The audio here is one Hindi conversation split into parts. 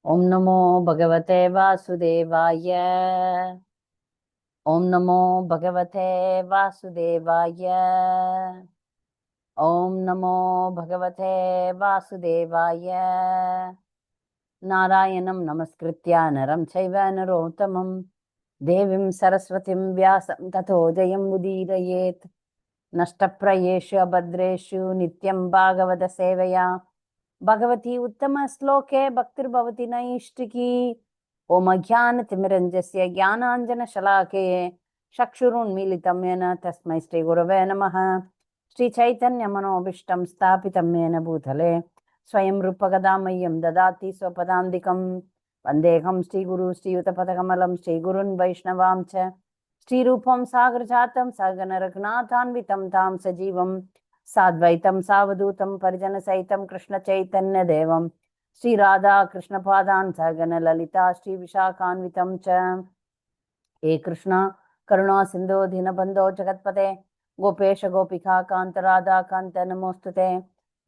ओम नमो भगवते वासुदेवाय। ओम नमो भगवते वासुदेवाय। ओम नमो भगवते वासुदेवाय। नारायणं नमस्कृत्य नरं चैव नरोत्तमं देवीं सरस्वतीं व्यासं ततो जयमुदीरयेत्। नष्टप्रायेषु अभद्रेषु नित्यं भागवत सेवया भगवती उत्तम श्लोके भक्तिर्भवति नैष्टिकी। ओम अज्ञानतिमिरञ्जस्य ज्ञानाञ्जनशलाकये चक्षुरुन्मीलितं येन तस्मै श्रीगुरवे नमः। श्रीचैतन्यमनोभीष्टं स्थापितं येन भूतले स्वयं रूपकदा मह्यं ददाति स्वपदान्तिकं। वन्देऽहं श्रीगुरु श्रीयुतपदकमलं श्रीगुरुन् वैष्णवां च श्रीरूपं सागरजातं सगणरघुनाथान्वितं तां सजीवं साद्वैतं सावधूतं परिजनसहितं कृष्णचैतन्यदेवं श्रीराधा कृष्णपादान् सगणललिता श्रीविशाखान्वितं च। हे कृष्ण करुणा सिन्धो दीनबन्धो जगत्पते गोपेश गोपिका कान्त राधा कान्त नमोस्तुते।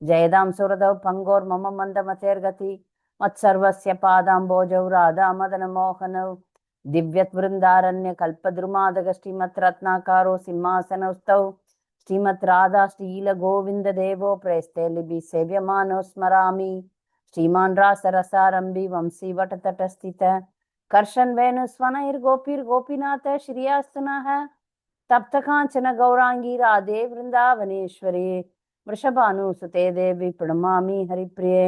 जयदां सुरदौ पङ्गोर्मम मन्दमतेर्गति मत्सर्वस्य पादाम्बोजौ राधा मदनमोहनौ दिव्यवृन्दारण्य कल्पद्रुमादग श्रीमत् रत्नाकारो सिंहासनस्थौ श्रीमत् राधा श्रील गोविंद देवो प्रेस्ते लिबि सेव्यमानो स्मरामि। श्रीमान् रासरसारंभि वंशी वटतटस्थित कर्षन् वेणुस्वनैर्गोपीर्गोपीनाथ श्रियास्तुनः तप्त कांचन गौरांगी राधे वृंदावनेश्वरी वृषभानुसुते देवी प्रणमामि हरिप्रिये।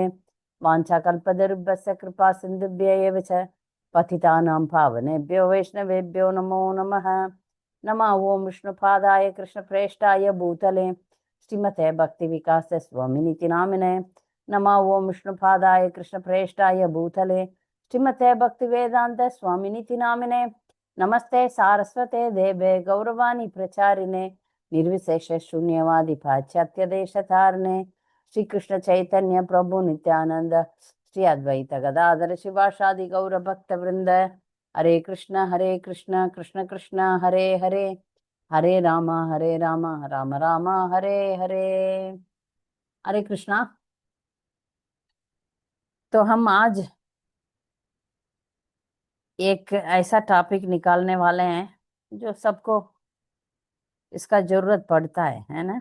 वाञ्छाकल्पतरुभ्यश्च कृपा सिन्धुभ्य एव च पतितानां पावनेभ्यो वैष्णवेभ्यो नमो नमः। नमः ओं विष्णुपादाय कृष्णप्रेष्ठाय भूतले श्रीमते भक्तिविकास स्वामिनिति नामिने। नमः ओं विष्णुपादाय कृष्णप्रेष्ठाय भूतले श्रीमते भक्तिवेदांत स्वामिनिति नामिने। नमस्ते सारस्वते देवे गौरवाणी प्रचारिणे निर्विशेष शून्यवादी पाश्चात्य देशतारिणे श्री कृष्ण चैतन्य प्रभु नित्यानंद श्री अद्वैत गदाधर शिवासादि गौर भक्त वृंद। हरे कृष्ण कृष्ण कृष्ण हरे हरे हरे राम राम राम हरे हरे। हरे कृष्णा। तो हम आज एक ऐसा टॉपिक निकालने वाले हैं जो सबको इसका जरूरत पड़ता है ना।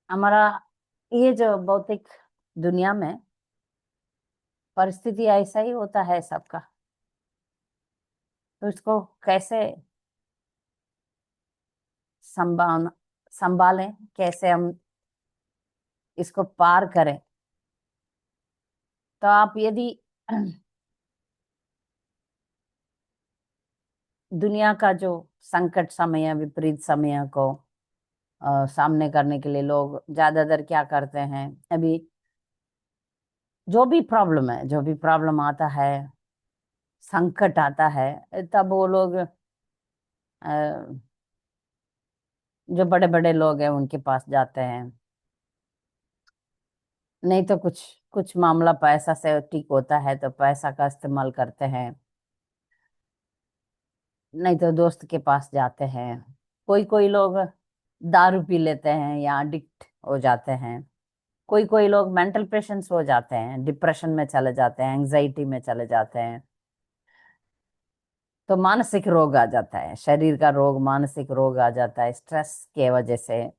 हमारा ये जो भौतिक दुनिया में परिस्थिति ऐसा ही होता है सबका, तो इसको कैसे संभालें, कैसे हम इसको पार करें। तो आप यदि दुनिया का जो संकट समय विपरीत समय को सामने करने के लिए लोग ज्यादातर क्या करते हैं, अभी जो भी प्रॉब्लम आता है, संकट आता है, तब वो लोग जो बड़े बड़े लोग हैं उनके पास जाते हैं। नहीं तो कुछ कुछ मामला पैसा से ठीक होता है तो पैसा का इस्तेमाल करते हैं, नहीं तो दोस्त के पास जाते हैं। कोई कोई लोग दारू पी लेते हैं या एडिक्ट हो जाते हैं। कोई कोई लोग मेंटल पेशेंट्स हो जाते हैं, डिप्रेशन में चले जाते हैं, एंजाइटी में चले जाते हैं। तो मानसिक रोग आ जाता है, शरीर का रोग मानसिक रोग आ जाता है स्ट्रेस के वजह से।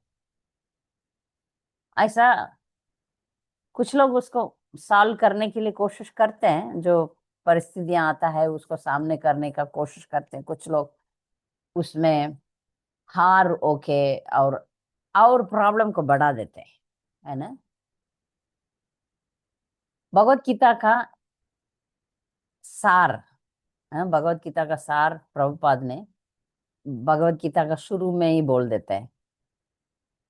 ऐसा कुछ लोग उसको सॉल्व करने के लिए कोशिश करते हैं, जो परिस्थितियां आता है उसको सामने करने का कोशिश करते हैं। कुछ लोग उसमें हार ओके और प्रॉब्लम को बढ़ा देते हैं, है ना। भगवत गीता का सार, भगवत गीता का सार प्रभुपाद ने भगवत गीता का शुरू में ही बोल देते हैं।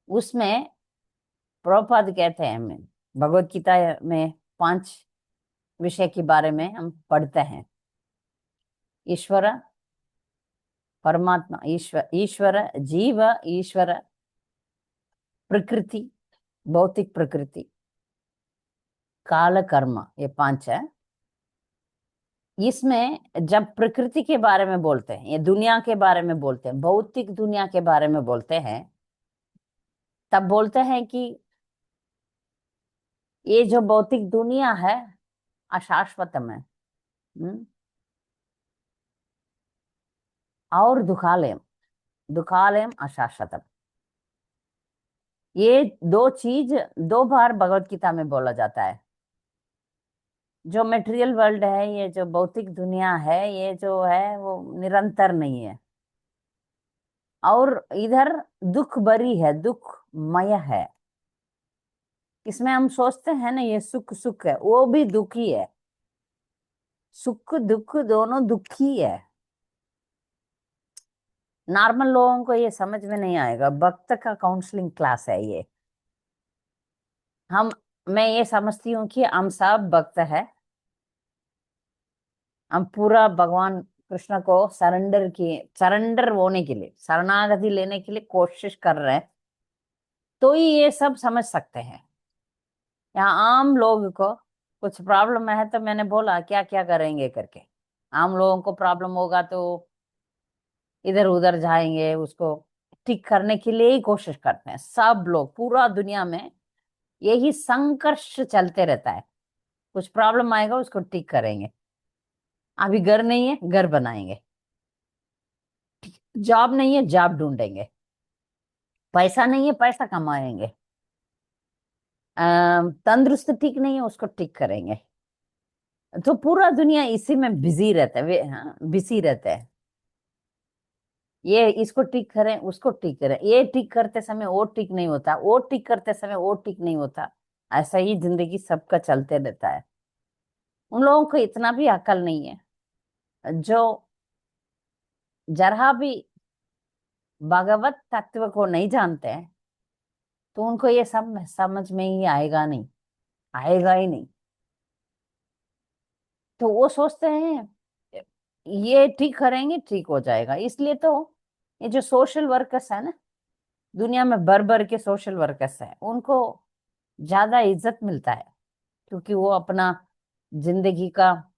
उसमें प्रभुपाद कहते हैं, हमें भगवत गीता में 5 विषय के बारे में हम पढ़ते हैं। ईश्वर, परमात्मा, ईश्वर, जीव, ईश्वर, प्रकृति, भौतिक प्रकृति, काल, कर्म, ये 5 है। इसमें जब प्रकृति के बारे में बोलते हैं, ये दुनिया के बारे में बोलते हैं, भौतिक दुनिया के बारे में बोलते हैं, तब बोलते हैं कि ये जो भौतिक दुनिया है अशाश्वतम है। और दुखालयम अशाश्वतम, ये दो चीज दो बार भगवत गीता में बोला जाता है। जो मटेरियल वर्ल्ड है, ये जो भौतिक दुनिया है, ये जो है वो निरंतर नहीं है। और इधर दुख भरी है, दुखमय है। इसमें हम सोचते हैं ना ये सुख सुख है, वो भी दुख ही है। सुख दुख दोनों दुख ही है। नॉर्मल लोगों को ये समझ में नहीं आएगा, भक्त का काउंसलिंग क्लास है ये। हम मैं ये समझती हूँ कि हम सब भक्त है। हम पूरा भगवान कृष्ण को सरेंडर होने के लिए, शरणागति लेने के लिए कोशिश कर रहे हैं, तो ही ये सब समझ सकते हैं। यहाँ आम लोग को कुछ प्रॉब्लम है तो मैंने बोला क्या क्या करेंगे करके। आम लोगों को प्रॉब्लम होगा तो इधर उधर जाएंगे, उसको ठीक करने के लिए ही कोशिश करते हैं सब लोग। पूरा दुनिया में यही संघर्ष चलते रहता है। कुछ प्रॉब्लम आएगा उसको ठीक करेंगे। अभी घर नहीं है, घर बनाएंगे। जॉब नहीं है, जॉब ढूंढेंगे। पैसा नहीं है, पैसा कमाएंगे। तंदुरुस्त ठीक नहीं है, उसको ठीक करेंगे। तो पूरा दुनिया इसी में बिजी रहता है, वे हाँ बिजी रहते हैं। ये इसको ठीक करें, उसको ठीक करें, ये ठीक करते समय वो ठीक नहीं होता, वो ठीक करते समय वो ठीक नहीं होता। ऐसा ही जिंदगी सबका चलते रहता है। उन लोगों को इतना भी अकल नहीं है जो जरा भी भगवत तत्व को नहीं जानते हैं, तो उनको ये सब समझ में ही आएगा नहीं, आएगा ही नहीं। तो वो सोचते हैं ये ठीक करेंगे ठीक हो जाएगा। इसलिए तो ये जो सोशल वर्कर्स है ना, दुनिया में भर भर के सोशल वर्कर्स है, उनको ज्यादा इज्जत मिलता है, क्योंकि वो अपना जिंदगी का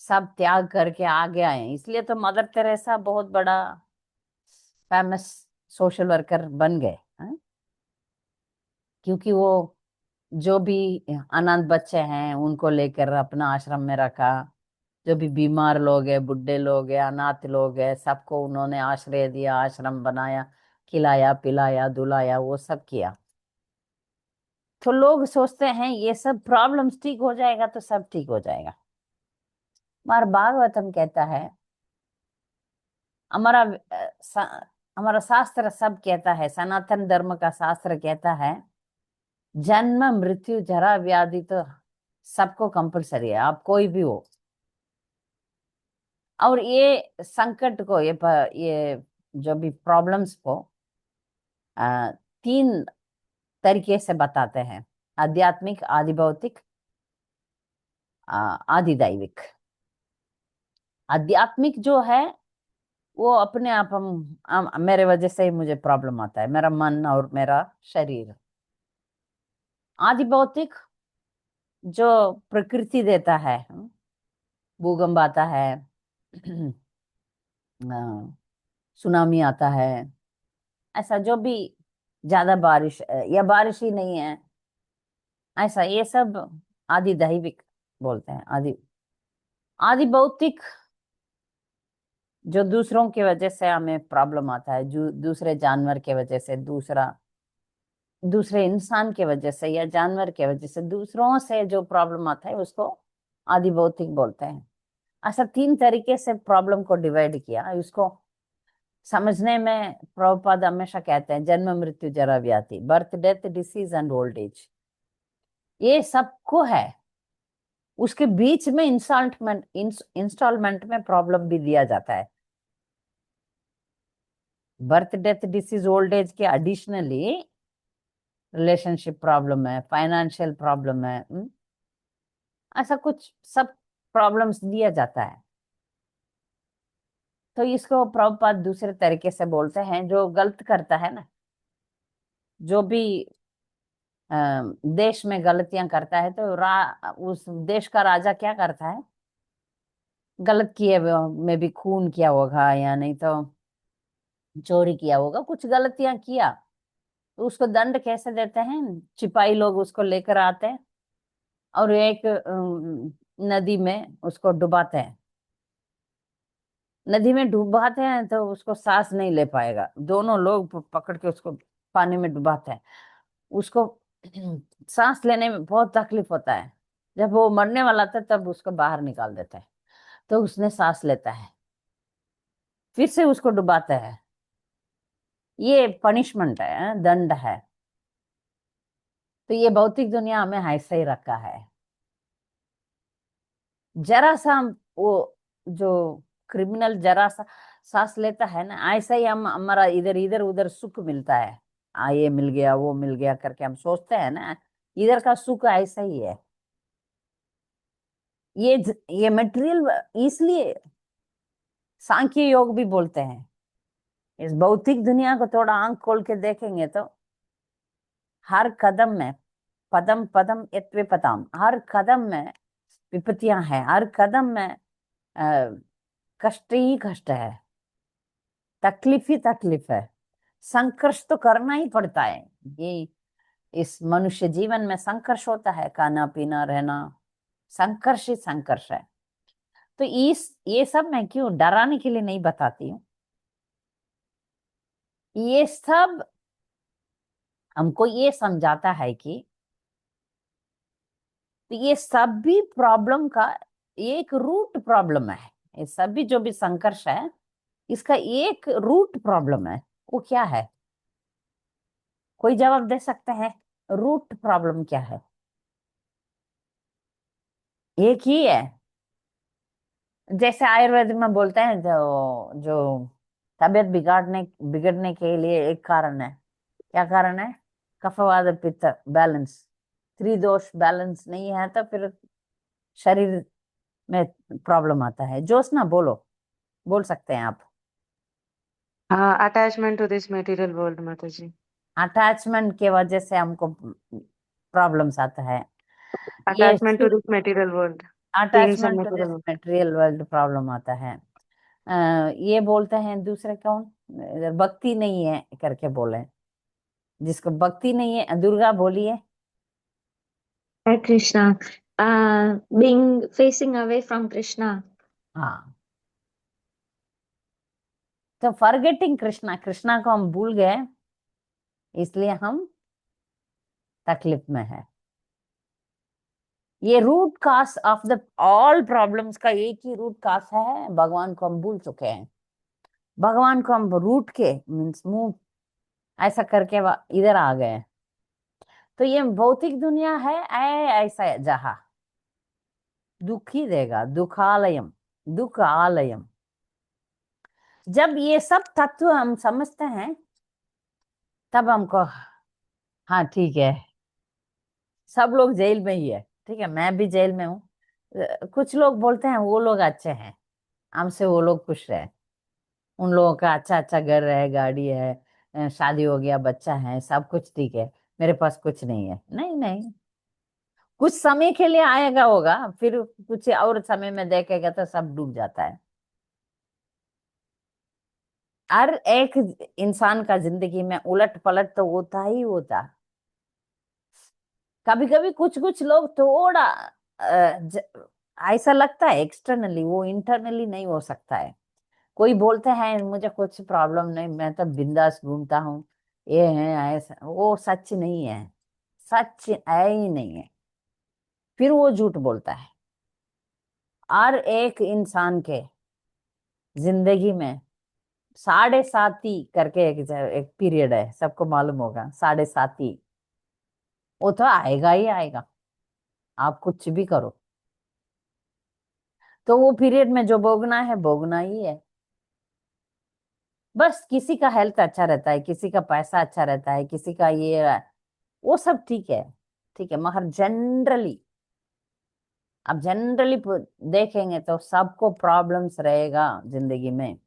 सब त्याग करके आगे आए हैं। इसलिए तो मदर तेरेसा बहुत बड़ा फेमस सोशल वर्कर बन गए हैं। क्योंकि वो जो भी अनाथ बच्चे हैं उनको लेकर अपना आश्रम में रखा। जो भी बीमार लोग हैं, बुढ़े लोग हैं, अनाथ लोग हैं, सबको उन्होंने आश्रय दिया, आश्रम बनाया, खिलाया पिलाया दुलाया, वो सब किया। तो लोग सोचते हैं ये सब प्रॉब्लम्स ठीक हो जाएगा तो सब ठीक हो जाएगा। हमारा भागवतम कहता है, हमारा हमारा शास्त्र सब कहता है, सनातन धर्म का शास्त्र कहता है जन्म मृत्यु जरा व्याधि तो सबको कंपलसरी है, आप कोई भी हो। और ये संकट को, ये जो भी प्रॉब्लम्स को आ, तीन तरीके से बताते हैं, आध्यात्मिक, आदि भौतिक, आदि दैविक। आध्यात्मिक जो है वो अपने आप मेरे वजह से ही मुझे प्रॉब्लम आता है, मेरा मन और मेरा शरीर। आदि भौतिक जो प्रकृति देता है, भूकंप आता है, सुनामी आता है, ऐसा जो भी ज्यादा बारिश या बारिश ही नहीं है, ऐसा ये सब आदि दैविक बोलते हैं। आदि आदि भौतिक जो दूसरों की वजह से हमें प्रॉब्लम आता है, जो दूसरे जानवर के वजह से, दूसरे इंसान के वजह से या जानवर के वजह से दूसरों से जो प्रॉब्लम आता है उसको आदि भौतिक बोलते हैं। ऐसा तीन तरीके से प्रॉब्लम को डिवाइड किया। उसको समझने में प्रभुपाद हमेशा कहते हैं जन्म मृत्यु जरा व्याधि, birth death disease and old age, ये सबको है। उसके बीच में इंस्टॉलमेंट में प्रॉब्लम भी दिया जाता है। Birth death disease old age के एडिशनली रिलेशनशिप प्रॉब्लम है, फाइनेंशियल प्रॉब्लम है, ऐसा कुछ सब प्रॉब्लम्स दिया जाता है। तो इसको प्रभुपाद दूसरे तरीके से बोलते हैं, जो गलत करता है ना, जो भी अ, देश में गलतियां करता है, तो उस देश का राजा क्या करता है, गलत किए में भी खून किया होगा या नहीं तो चोरी किया होगा, कुछ गलतियां किया, तो उसको दंड कैसे देते हैं, सिपाही लोग उसको लेकर आते हैं, और एक नदी में उसको डुबाते हैं। नदी में डुबाते हैं तो उसको सांस नहीं ले पाएगा, दोनों लोग पकड़ के उसको पानी में डुबाते हैं। उसको सांस लेने में बहुत तकलीफ होता है। जब वो मरने वाला था तब उसको बाहर निकाल देता है, तो उसने सांस लेता है, फिर से उसको डुबाता है। ये पनिशमेंट है, दंड है। तो ये भौतिक दुनिया हमें ऐसा ही रखा है। जरा सा वो जो क्रिमिनल जरा सा सांस लेता है ना, ऐसा ही हम हमारा इधर इधर उधर सुख मिलता है। ये मिल गया वो मिल गया करके हम सोचते हैं ना, इधर का सुख ऐसा ही है। ये मटेरियल, इसलिए सांख्य योग भी बोलते हैं। इस भौतिक दुनिया को थोड़ा आंख खोल के देखेंगे तो हर कदम में पदम पदम यत्वे पदाम, हर कदम में विपत्तियां हैं, हर कदम में कष्ट ही कष्ट है, तकलीफ ही तकलीफ है। संघर्ष तो करना ही पड़ता है। ये इस मनुष्य जीवन में संघर्ष होता है, खाना पीना रहना, संघर्ष ही संघर्ष है। तो इस ये सब मैं क्यों डराने के लिए नहीं बताती हूँ। ये सब हमको ये समझाता है कि ये सभी प्रॉब्लम का एक रूट प्रॉब्लम है। ये सभी जो भी संघर्ष है, इसका एक रूट प्रॉब्लम है। वो क्या है? कोई जवाब दे सकते हैं? रूट प्रॉब्लम क्या है? एक ही है। जैसे आयुर्वेद में बोलते हैं, जो जो तबीयत बिगड़ने के लिए एक कारण है। क्या कारण है? कफवात पित्त बैलेंस, त्रिदोष बैलेंस नहीं है तो फिर शरीर में प्रॉब्लम आता है। जोशना बोलो, बोल सकते हैं आप। Attachment to this material world, माता जी। अटैचमेंट के वजह से हमको प्रॉब्लम्स आता है। ये attachment to this material world, things and attachment to this material. Material world problem आता है। ये बोलते हैं दूसरे कौन, इधर भक्ति नहीं है करके बोले। जिसको भक्ति नहीं है, दुर्गा बोलिए। Hare Krishna. Being facing away from Krishna. हाँ, तो फॉरगेटिंग कृष्णा, कृष्णा को हम भूल गए, इसलिए हम तकलीफ में है। ये root cause of the all problems का एक ही रूट काज है, भगवान को हम भूल चुके हैं। भगवान को हम रूट के मीन्स मुंह ऐसा करके इधर आ गए। तो ये भौतिक दुनिया है ऐसा जहां दुख ही देगा, दुखालयम, दुख आलयम। जब ये सब तत्व हम समझते हैं तब हमको, हाँ ठीक है, सब लोग जेल में ही है, ठीक है, मैं भी जेल में हूँ। कुछ लोग बोलते हैं वो लोग अच्छे हैं, हमसे वो लोग खुश रहे, उन लोगों का अच्छा अच्छा घर है, गाड़ी है, शादी हो गया, बच्चा है, सब कुछ ठीक है, मेरे पास कुछ नहीं है। नहीं नहीं, कुछ समय के लिए आएगा होगा, फिर कुछ और समय में देखेगा तो सब डूब जाता है। हर एक इंसान का जिंदगी में उलट पलट तो होता ही होता। कभी कभी कुछ कुछ लोग थोड़ा ऐसा लगता है एक्सटर्नली, वो इंटरनली नहीं हो सकता है। कोई बोलते हैं मुझे कुछ प्रॉब्लम नहीं, मैं तो बिंदास घूमता हूँ, ये है ऐसा, वो सच नहीं है। सच है ही नहीं है, फिर वो झूठ बोलता है। हर एक इंसान के जिंदगी में साढ़े साती करके एक पीरियड है, सबको मालूम होगा साढ़े साती। वो तो आएगा ही आएगा, आप कुछ भी करो। तो वो पीरियड में जो भोगना है भोगना ही है। बस किसी का हेल्थ अच्छा रहता है, किसी का पैसा अच्छा रहता है, किसी का ये वो सब ठीक है, ठीक है, मगर जनरली, अब जनरली देखेंगे तो सबको प्रॉब्लम्स रहेगा जिंदगी में।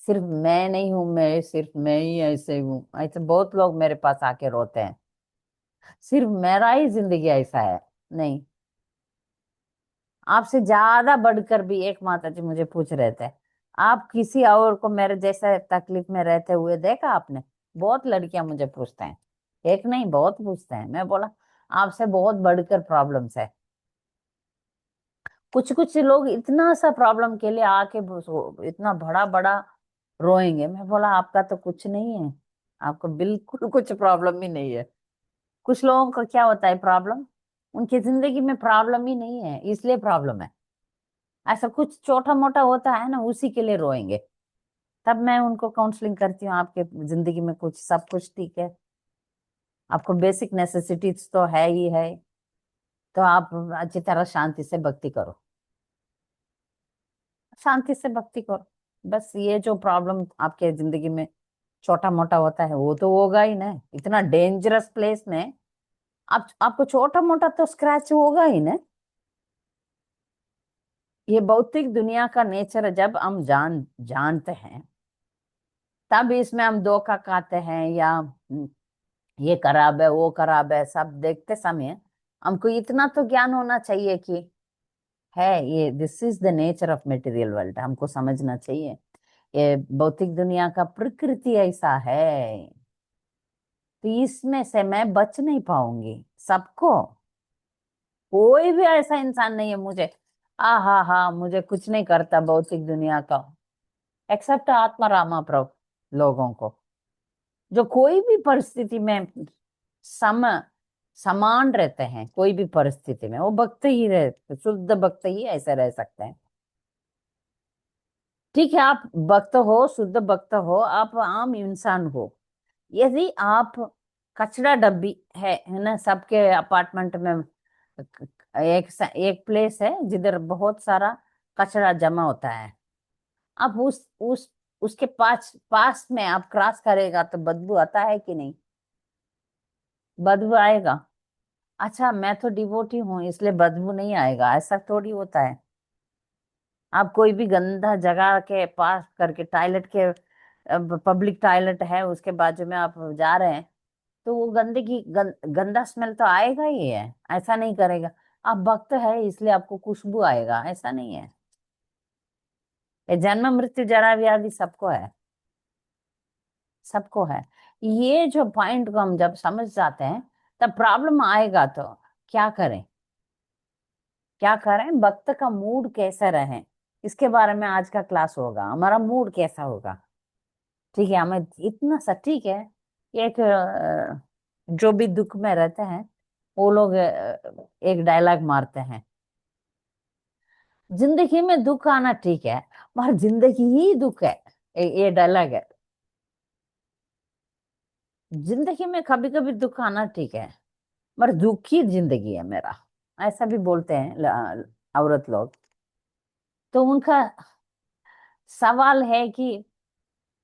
सिर्फ मैं नहीं हूं, मैं सिर्फ मैं ही ऐसे हूं, ऐसे बहुत लोग मेरे पास आके रोते हैं, सिर्फ मेरा ही जिंदगी ऐसा है। नहीं, आपसे ज्यादा बढ़कर भी एक माता जी मुझे पूछ रहे थे, आप किसी और को मेरे जैसे तकलीफ में रहते हुए देखा आपने? बहुत लड़कियां मुझे पूछते हैं, एक नहीं बहुत पूछते हैं। मैं बोला आपसे बहुत बढ़कर प्रॉब्लम्स है, कुछ कुछ लोग इतना सा प्रॉब्लम के लिए आके इतना बड़ा बड़ा रोएंगे। मैं बोला आपका तो कुछ नहीं है, आपको बिल्कुल कुछ प्रॉब्लम ही नहीं है। कुछ लोगों का क्या होता है प्रॉब्लम, उनकी जिंदगी में प्रॉब्लम ही नहीं है इसलिए प्रॉब्लम है। ऐसा कुछ छोटा मोटा होता है ना, उसी के लिए रोएंगे। तब मैं उनको काउंसलिंग करती हूँ, आपके जिंदगी में कुछ सब कुछ ठीक है, आपको बेसिक नेसेसिटीज तो है ही है, तो आप अच्छी तरह शांति से भक्ति करो, शांति से भक्ति करो। बस ये जो प्रॉब्लम आपके जिंदगी में छोटा मोटा होता है वो तो होगा ही ना, इतना डेंजरस प्लेस में आपको छोटा मोटा तो स्क्रैच होगा ही ना। ये भौतिक दुनिया का नेचर जब हम जानते हैं, तब इसमें हम धोखा खाते हैं या ये खराब है वो खराब है, सब देखते समय हमको इतना तो ज्ञान होना चाहिए कि है ये this is the nature of material world, हमको समझना चाहिए ये भौतिक दुनिया का प्रकृति ऐसा है। तो इसमें से मैं बच नहीं पाऊंगी। सबको, कोई भी ऐसा इंसान नहीं है मुझे आ हा मुझे कुछ नहीं करता भौतिक दुनिया का, एक्सेप्ट आत्मा रामा प्रभु लोगों को, जो कोई भी परिस्थिति में सम समान रहते हैं। कोई भी परिस्थिति में वो भक्त ही रहे, शुद्ध भक्त ही ऐसे रह सकते हैं। ठीक है, आप भक्त हो, शुद्ध भक्त हो, आप आम इंसान हो। यदि आप कचरा डब्बी है ना, सबके अपार्टमेंट में एक प्लेस है जिधर बहुत सारा कचरा जमा होता है। आप उस उसके पास में आप क्रॉस करेगा तो बदबू आता है कि नहीं? बदबू आएगा। अच्छा, मैं तो डिवोटी हूं इसलिए बदबू नहीं आएगा, ऐसा थोड़ी होता है। आप कोई भी गंदा जगह के पास करके टॉयलेट के, पब्लिक टॉयलेट है उसके बाजू में आप जा रहे हैं, तो वो गंदगी गंदा स्मेल तो आएगा ही है, ऐसा नहीं करेगा। आप भक्त है इसलिए आपको खुशबू आएगा, ऐसा नहीं है। ये जन्म मृत्यु जरा व्याधि सबको है, सबको है। ये जो पॉइंट को हम जब समझ जाते हैं तब प्रॉब्लम आएगा तो क्या करें, क्या करें, भक्त का मूड कैसा रहे, इसके बारे में आज का क्लास होगा। हमारा मूड कैसा होगा, ठीक है, हमें इतना सा ठीक है। एक जो भी दुख में रहते हैं वो लोग एक डायलॉग मारते हैं, जिंदगी में दुख आना ठीक है मगर जिंदगी ही दुख है। ये डायलॉग है, जिंदगी में कभी कभी दुख आना ठीक है मगर दुखी जिंदगी है मेरा, ऐसा भी बोलते हैं औरत लोग। तो उनका सवाल है कि,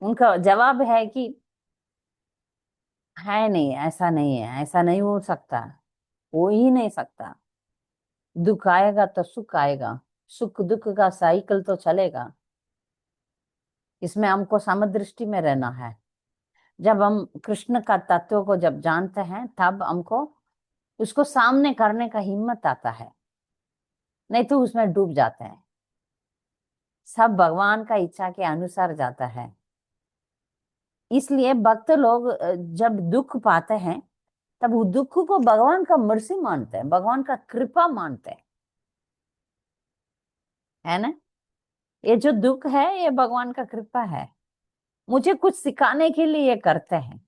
उनका जवाब है कि है नहीं, ऐसा नहीं है, ऐसा नहीं हो सकता, हो ही नहीं सकता। दुख आएगा तो सुख आएगा, सुख दुख का साइकिल तो चलेगा। इसमें हमको समदृष्टि में रहना है। जब हम कृष्ण का तत्व को जब जानते हैं तब हमको उसको सामने करने का हिम्मत आता है, नहीं तो उसमें डूब जाते हैं। सब भगवान का इच्छा के अनुसार जाता है। इसलिए भक्त लोग जब दुख पाते हैं तब वो दुख को भगवान का मर्सी मानते हैं, भगवान का कृपा मानते हैं, है ना। ये जो दुख है ये भगवान का कृपा है, मुझे कुछ सिखाने के लिए ये करते हैं।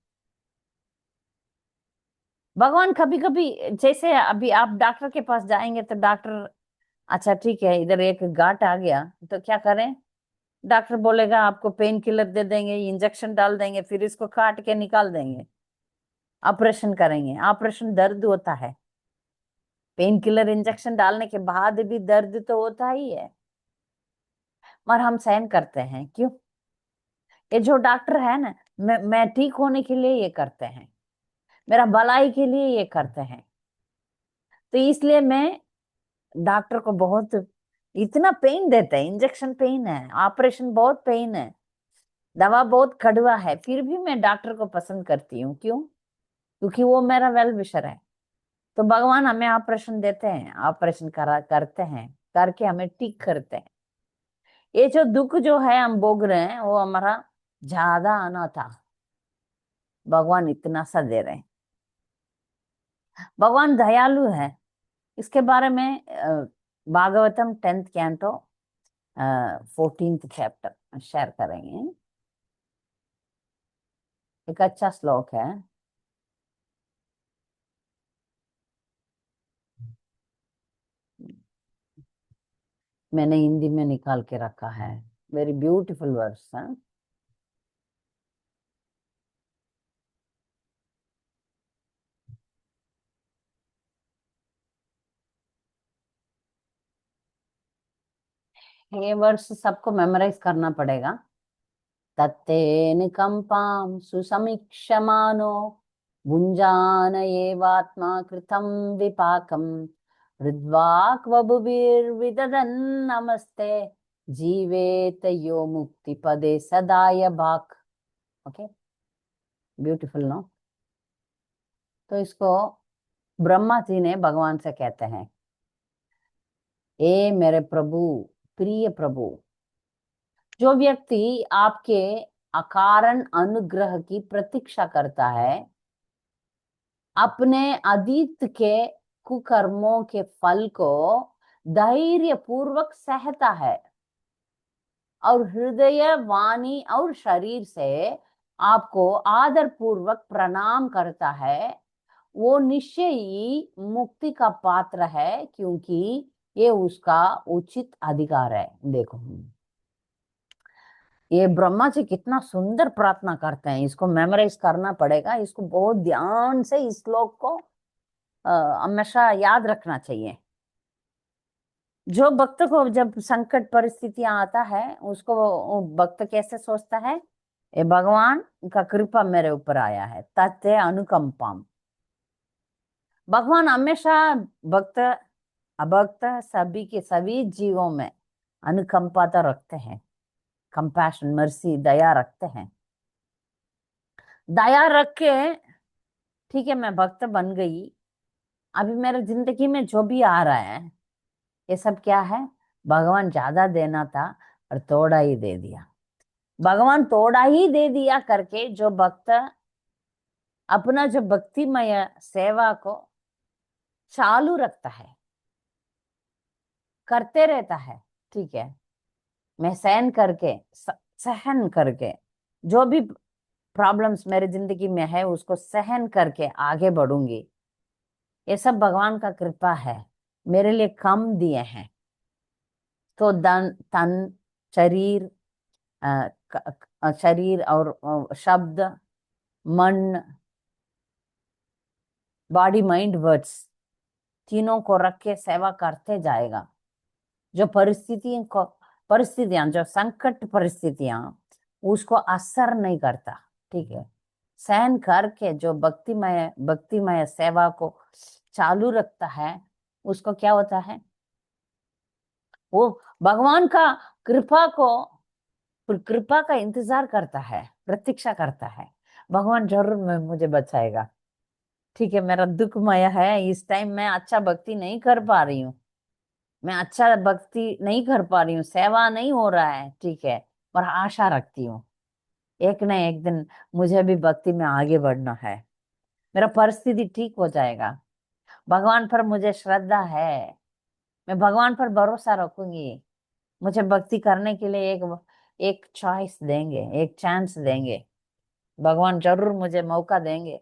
भगवान कभी कभी, जैसे अभी आप डॉक्टर के पास जाएंगे तो डॉक्टर, अच्छा ठीक है इधर एक गांठ आ गया तो क्या करें, डॉक्टर बोलेगा आपको पेन किलर दे देंगे, इंजेक्शन डाल देंगे, फिर इसको काट के निकाल देंगे, ऑपरेशन करेंगे। ऑपरेशन दर्द होता है, पेन किलर इंजेक्शन डालने के बाद भी दर्द तो होता ही है, मगर हम सहन करते हैं क्यों? ये जो डॉक्टर है ना, मैं ठीक होने के लिए ये करते हैं, मेरा भलाई के लिए ये करते हैं। तो इसलिए मैं डॉक्टर को बहुत, इतना पेन देते हैं, इंजेक्शन पेन है, ऑपरेशन बहुत पेन है, दवा बहुत कड़वा है, फिर भी मैं डॉक्टर को पसंद करती हूँ। क्यों? क्योंकि वो मेरा वेल विशर है। तो भगवान हमें ऑपरेशन देते हैं, ऑपरेशन करते हैं, करके हमें ठीक करते हैं। ये जो दुख जो है हम भोग रहे हैं वो हमारा ज्यादा आना था, भगवान इतना सा दे रहे हैं। भगवान दयालु है, इसके बारे में Bhagavatam 10th canto 14th chapter share करेंगे। एक अच्छा श्लोक है। मैंने हिंदी में निकाल के रखा है। वेरी ब्यूटीफुल वर्स है। ये वर्स सबको मेमोराइज करना पड़ेगा। तत्तेन कंपाम सुसमीक्षमानो भुञ्जान एवात्मा कृतं विपाकम हृद्वाक् वभुभिर्विदधन् नमस्ते जीवेत यो मुक्ति पदे सदाय भाक। Okay, beautiful no. तो इसको ब्रह्मा जी ने भगवान से कहते हैं, ए मेरे प्रभु, प्रिय प्रभु, जो व्यक्ति आपके अकारण अनुग्रह की प्रतीक्षा करता है, अपने अतीत के कुकर्मों के फल को धैर्य पूर्वक सहता है और हृदय, वाणी और शरीर से आपको आदर पूर्वक प्रणाम करता है, वो निश्चय ही मुक्ति का पात्र है, क्योंकि ये उसका उचित अधिकार है। देखो, ये ब्रह्मा जी कितना सुंदर प्रार्थना करते हैं। इसको मेमोराइज करना पड़ेगा। इसको बहुत ध्यान से इस श्लोक को हमेशा याद रखना चाहिए। जो भक्त को जब संकट परिस्थितियां आता है, उसको वो भक्त कैसे सोचता है, ये भगवान का कृपा मेरे ऊपर आया है, तत्ते अनुकंपाम। भगवान हमेशा भक्त अभक्त सभी के सभी जीवों में अनुकंपा तो रखते हैं, कंपैशन, मर्सी, दया रखते हैं। दया रख के, ठीक है मैं भक्त बन गई, अभी मेरे जिंदगी में जो भी आ रहा है ये सब क्या है, भगवान ज्यादा देना था और थोड़ा ही दे दिया। भगवान थोड़ा ही दे दिया करके जो भक्त अपना जो भक्तिमय सेवा को चालू रखता है, करते रहता है, ठीक है, मैं सहन करके सहन करके जो भी प्रॉब्लम्स मेरे जिंदगी में है उसको सहन करके आगे बढ़ूंगी, ये सब भगवान का कृपा है। मेरे लिए कम दिए हैं तो तन शरीर, शरीर और शब्द, मन, बॉडी, माइंड, वर्ड्स, तीनों को रख के सेवा करते जाएगा। जो परिस्थितियां जो संकट परिस्थितियां उसको असर नहीं करता, ठीक है, सहन करके जो भक्तिमय सेवा को चालू रखता है, उसको क्या होता है, वो भगवान का कृपा का इंतजार करता है, प्रतीक्षा करता है। भगवान जरूर मुझे बचाएगा, ठीक है, मेरा दुखमय है, इस टाइम मैं अच्छा भक्ति नहीं कर पा रही हूँ, मैं अच्छा भक्ति नहीं कर पा रही हूँ, सेवा नहीं हो रहा है, ठीक है, पर आशा रखती हूँ एक न एक दिन मुझे भी भक्ति में आगे बढ़ना है, मेरा परिस्थिति ठीक हो जाएगा, भगवान पर मुझे श्रद्धा है, मैं भगवान पर भरोसा रखूंगी, मुझे भक्ति करने के लिए एक चॉइस देंगे, एक चांस देंगे, भगवान जरूर मुझे मौका देंगे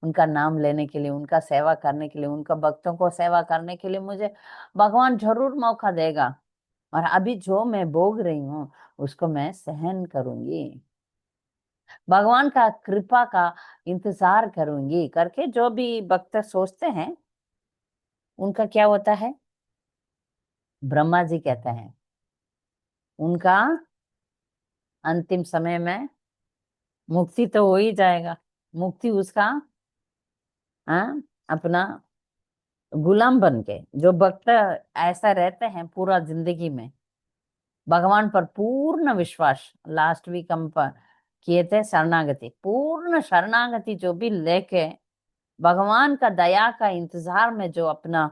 उनका नाम लेने के लिए, उनका सेवा करने के लिए, उनका भक्तों को सेवा करने के लिए मुझे भगवान जरूर मौका देगा। और अभी जो मैं भोग रही हूँ उसको मैं सहन करूंगी, भगवान का कृपा का इंतजार करूंगी करके जो भी भक्त सोचते हैं, उनका क्या होता है, ब्रह्मा जी कहते हैं उनका अंतिम समय में मुक्ति तो हो ही जाएगा। मुक्ति उसका अपना गुलाम बन के, जो भक्त ऐसा रहते हैं पूरा जिंदगी में भगवान पर पूर्ण विश्वास, लास्ट वीक हम किए थे शरणागति, पूर्ण शरणागति जो भी लेके भगवान का दया का इंतजार में जो अपना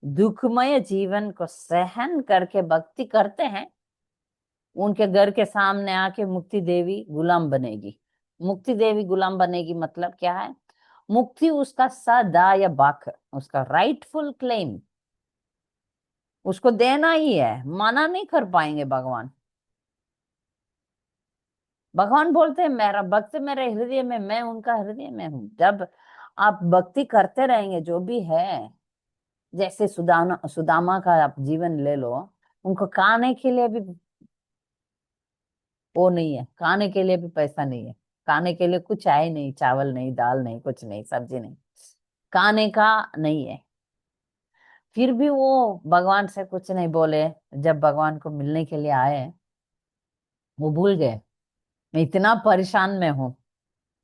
दुखमय जीवन को सहन करके भक्ति करते हैं, उनके घर के सामने आके मुक्ति देवी गुलाम बनेगी। मुक्ति देवी गुलाम बनेगी मतलब क्या है, मुक्ति उसका सदाय बाक, उसका राइटफुल क्लेम, उसको देना ही है, मना नहीं कर पाएंगे भगवान। भगवान बोलते हैं मेरा भक्त मेरे हृदय में, मैं उनका हृदय में हूँ। जब आप भक्ति करते रहेंगे जो भी है, जैसे सुदामा सुदामा का आप जीवन ले लो, उनको खाने के लिए भी वो नहीं है, खाने के लिए भी पैसा नहीं है, खाने के लिए कुछ है ही नहीं, चावल नहीं, दाल नहीं, कुछ नहीं, सब्जी नहीं, खाने का नहीं है। फिर भी वो भगवान से कुछ नहीं बोले। जब भगवान को मिलने के लिए आए, वो भूल गए मैं इतना परेशान में हूँ,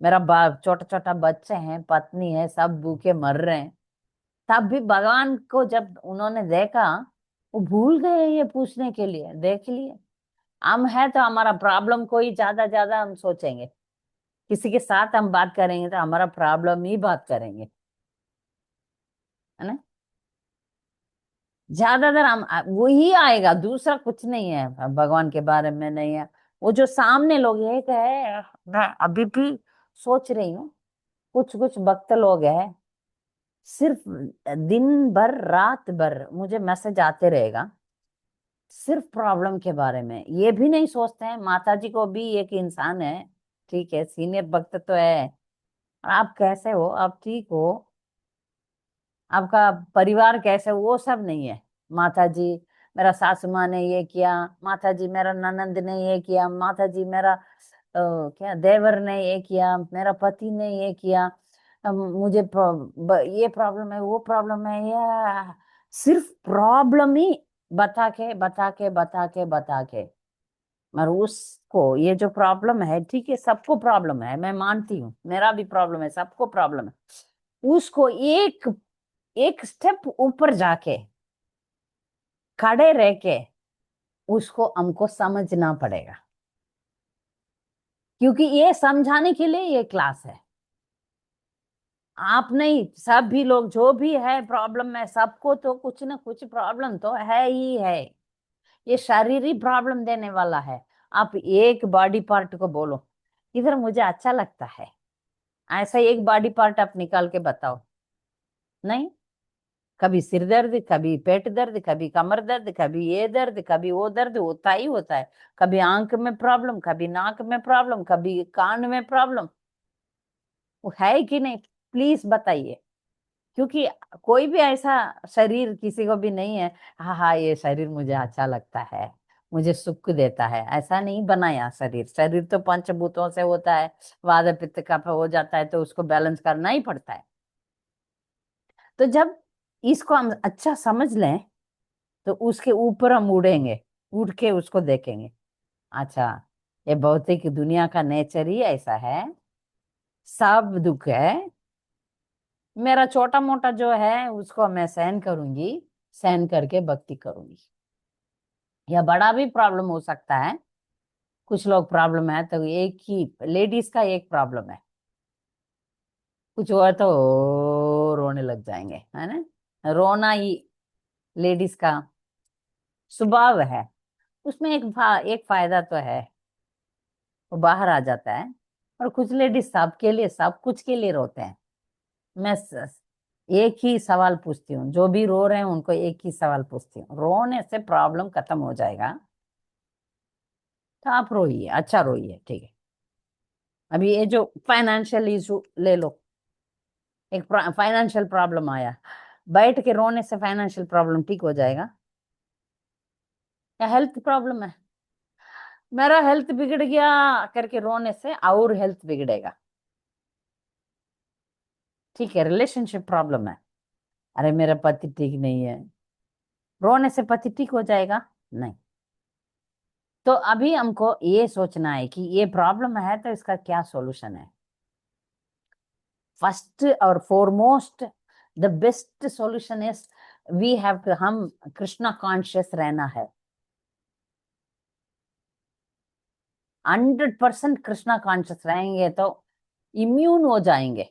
मेरा छोटा छोटा बच्चे हैं, पत्नी है, सब भूखे मर रहे हैं। तब भी भगवान को जब उन्होंने देखा, वो भूल गए ये पूछने के लिए। देख लिए, हम है तो हमारा प्रॉब्लम कोई ज्यादा ज्यादा हम सोचेंगे, किसी के साथ हम बात करेंगे तो हमारा प्रॉब्लम ही बात करेंगे, है ना। ज्यादातर हम वही आएगा, दूसरा कुछ नहीं है भगवान के बारे में नहीं है। वो जो सामने लोग एक है, मैं अभी भी सोच रही हूँ, कुछ कुछ भक्त लोग हैं, सिर्फ दिन भर रात भर मुझे मैसेज आते रहेगा सिर्फ प्रॉब्लम के बारे में। ये भी नहीं सोचते हैं माता जी को भी एक इंसान है, ठीक है, सीनियर भक्त तो है, आप कैसे हो, आप ठीक हो, आपका परिवार कैसे हो, वो सब नहीं है। माता जी मेरा सासू माँ ने ये किया, माता जी मेरा ननंद ने ये किया, माता जी मेरा क्या देवर ने ये किया, मेरा पति ने ये किया, मुझे ये प्रॉब्लम है, वो प्रॉब्लम है, ये सिर्फ प्रॉब्लम ही बता के बता के बता के बता के। मगर उसको ये जो प्रॉब्लम है, ठीक है, सबको प्रॉब्लम है, मैं मानती हूँ, मेरा भी प्रॉब्लम है, सबको प्रॉब्लम है। उसको एक एक स्टेप ऊपर जाके खड़े रह के उसको हमको समझना पड़ेगा, क्योंकि ये समझाने के लिए ये क्लास है। आप नहीं, सब भी लोग जो भी है प्रॉब्लम में, सबको तो कुछ ना कुछ प्रॉब्लम तो है ही है। ये शारीरिक प्रॉब्लम देने वाला है। आप एक बॉडी पार्ट को बोलो इधर मुझे अच्छा लगता है, ऐसा एक बॉडी पार्ट आप निकाल के बताओ, नहीं। कभी सिर दर्द, कभी पेट दर्द, कभी कमर दर्द, कभी ये दर्द, कभी वो दर्द होता ही होता है। कभी आंख में प्रॉब्लम, कभी नाक में प्रॉब्लम, कभी कान में प्रॉब्लम, वो है कि नहीं, प्लीज बताइए। क्योंकि कोई भी ऐसा शरीर किसी को भी नहीं है, हाँ हाँ ये शरीर मुझे अच्छा लगता है, मुझे सुख देता है, ऐसा नहीं बनाया शरीर। शरीर तो पंचभूतों से होता है, वात पित्त कफ हो जाता है, तो उसको बैलेंस करना ही पड़ता है। तो जब इसको हम अच्छा समझ लें, तो उसके ऊपर हम उड़ेंगे, उड़ के उसको देखेंगे। अच्छा, ये भौतिक दुनिया का नेचर ही ऐसा है, सब दुख है, मेरा छोटा मोटा जो है उसको मैं सहन करूंगी, सहन करके भक्ति करूंगी। या बड़ा भी प्रॉब्लम हो सकता है, कुछ लोग प्रॉब्लम है तो एक ही लेडीज का एक प्रॉब्लम है, कुछ हुआ तो रोने लग जाएंगे, है ना। रोना ही लेडीज का स्वभाव है। उसमें एक फायदा तो है, वो बाहर आ जाता है। और कुछ लेडीज सबके लिए, सब कुछ के लिए रोते हैं। मैं एक ही सवाल पूछती हूँ, जो भी रो रहे हैं उनको एक ही सवाल पूछती हूँ, रोने से प्रॉब्लम खत्म हो जाएगा तो आप रोइए, अच्छा रोइए, ठीक है। अभी ये जो फाइनेंशियल इशू ले लो, एक फाइनेंशियल प्रॉब्लम आया, बैठ के रोने से फाइनेंशियल प्रॉब्लम ठीक हो जाएगा? या हेल्थ प्रॉब्लम है, मेरा हेल्थ बिगड़ गया करके रोने से और हेल्थ बिगड़ेगा, ठीक है। रिलेशनशिप प्रॉब्लम है, अरे मेरा पति ठीक नहीं है, रोने से पति ठीक हो जाएगा? नहीं। तो अभी हमको ये सोचना है कि ये प्रॉब्लम है तो इसका क्या सॉल्यूशन है। फर्स्ट और foremost the best solution is we have to, हम कृष्णा कॉन्शियस रहना है। 100% कृष्णा कॉन्शियस रहेंगे तो इम्यून हो जाएंगे,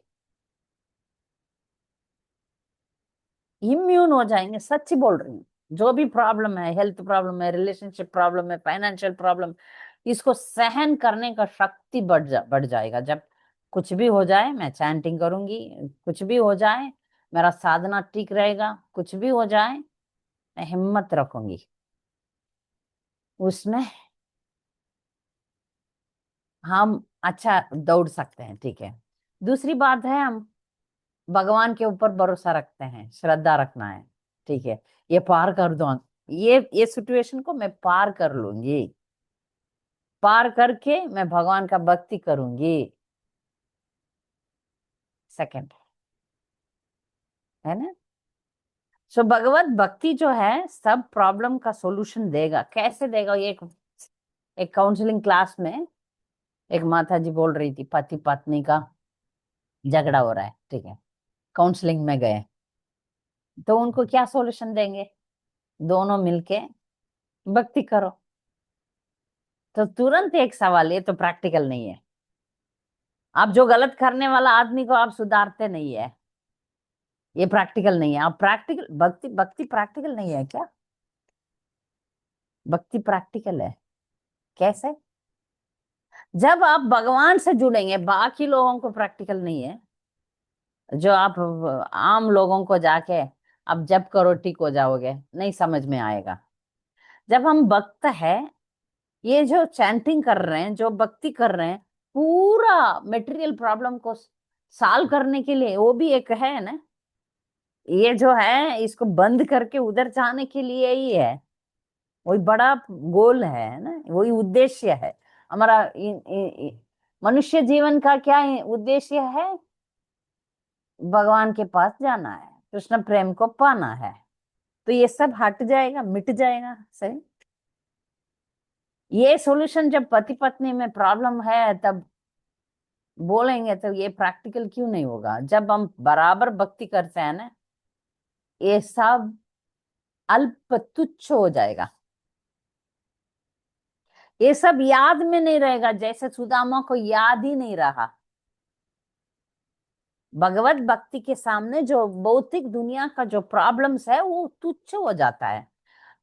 इम्यून हो जाएंगे, सच्ची बोल रही हूँ। जो भी प्रॉब्लम है, हेल्थ प्रॉब्लम है, रिलेशनशिप प्रॉब्लम है, फाइनेंशियल प्रॉब्लम, इसको सहन करने का शक्ति बढ़ जाएगा। जब कुछ भी हो जाए मैं चैंटिंग करूंगी, कुछ भी हो जाए मेरा साधना ठीक रहेगा, कुछ भी हो जाए मैं हिम्मत रखूंगी, उसमें हम अच्छा दौड़ सकते हैं। ठीक है। दूसरी बात है, हम भगवान के ऊपर भरोसा रखते हैं, श्रद्धा रखना है। ठीक है। ये पार कर दो, ये सिचुएशन को मैं पार कर लूंगी, पार करके मैं भगवान का भक्ति करूंगी। सेकंड, है ना। सो भगवत भक्ति जो है सब प्रॉब्लम का सॉल्यूशन देगा। कैसे देगा? ये एक काउंसलिंग क्लास में एक माता जी बोल रही थी, पति पत्नी का झगड़ा हो रहा है। ठीक है। काउंसलिंग में गए तो उनको क्या सॉल्यूशन देंगे? दोनों मिलके भक्ति करो। तो तुरंत एक सवाल, ये तो प्रैक्टिकल नहीं है। आप जो गलत करने वाला आदमी को आप सुधारते नहीं है, ये प्रैक्टिकल नहीं है। आप प्रैक्टिकल भक्ति, भक्ति प्रैक्टिकल नहीं है क्या? भक्ति प्रैक्टिकल है। कैसे? जब आप भगवान से जुड़ेंगे, बाकी लोगों को प्रैक्टिकल नहीं है। जो आप आम लोगों को जाके अब जब करो ठीक हो जाओगे, नहीं समझ में आएगा। जब हम भक्त है, ये जो चैंटिंग कर रहे हैं, जो भक्ति कर रहे हैं, पूरा मटेरियल प्रॉब्लम को सॉल्व करने के लिए, वो भी एक है ना। ये जो है इसको बंद करके उधर जाने के लिए ही है। वही बड़ा गोल है ना, वही उद्देश्य है हमारा। मनुष्य जीवन का क्या उद्देश्य है? भगवान के पास जाना है, कृष्ण प्रेम को पाना है। तो ये सब हट जाएगा, मिट जाएगा। सही। ये सॉल्यूशन जब पति पत्नी में प्रॉब्लम है तब बोलेंगे, तो ये प्रैक्टिकल क्यों नहीं होगा? जब हम बराबर भक्ति करते हैं ना, ये सब अल्प तुच्छ हो जाएगा। ये सब याद में नहीं रहेगा, जैसे सुदामा को याद ही नहीं रहा। भगवत भक्ति के सामने जो भौतिक दुनिया का जो प्रॉब्लम्स है वो तुच्छ हो जाता है।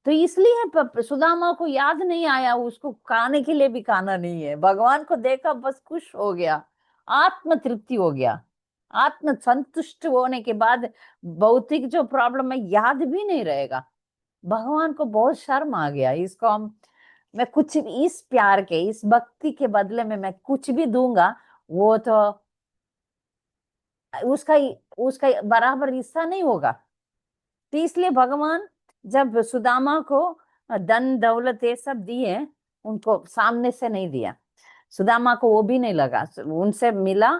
तो इसलिए सुदामा को याद नहीं आया, उसको खाने के लिए भी खाना नहीं है, भगवान को देखा बस खुश हो गया, आत्म तृप्ति हो गया। आत्म संतुष्ट होने के बाद भौतिक जो प्रॉब्लम है याद भी नहीं रहेगा। भगवान को बहुत शर्म आ गया, इसको हम, मैं कुछ इस प्यार के, इस भक्ति के बदले में मैं कुछ भी दूंगा, वो तो उसका उसका बराबर हिस्सा नहीं होगा। तो इसलिए भगवान जब सुदामा को धन दौलत ये सब दिए, उनको सामने से नहीं दिया। सुदामा को वो भी नहीं लगा, उनसे मिला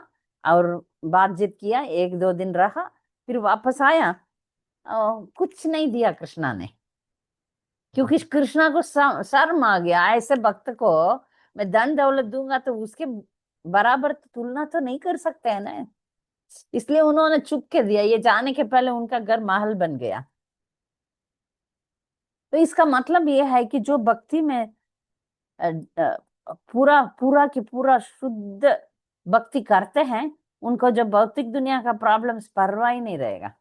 और बातचीत किया, एक दो दिन रहा, फिर वापस आया। कुछ नहीं दिया कृष्णा ने, क्योंकि कृष्णा को शर्म आ गया। ऐसे भक्त को मैं धन दौलत दूंगा तो उसके बराबर तो तुलना तो नहीं कर सकते हैं ना। इसलिए उन्होंने चुप के दिया, ये जाने के पहले उनका घर महल बन गया। तो इसका मतलब ये है कि जो भक्ति में पूरा पूरा की पूरा शुद्ध भक्ति करते हैं, उनको जो भौतिक दुनिया का प्रॉब्लम्स परवाह ही नहीं रहेगा।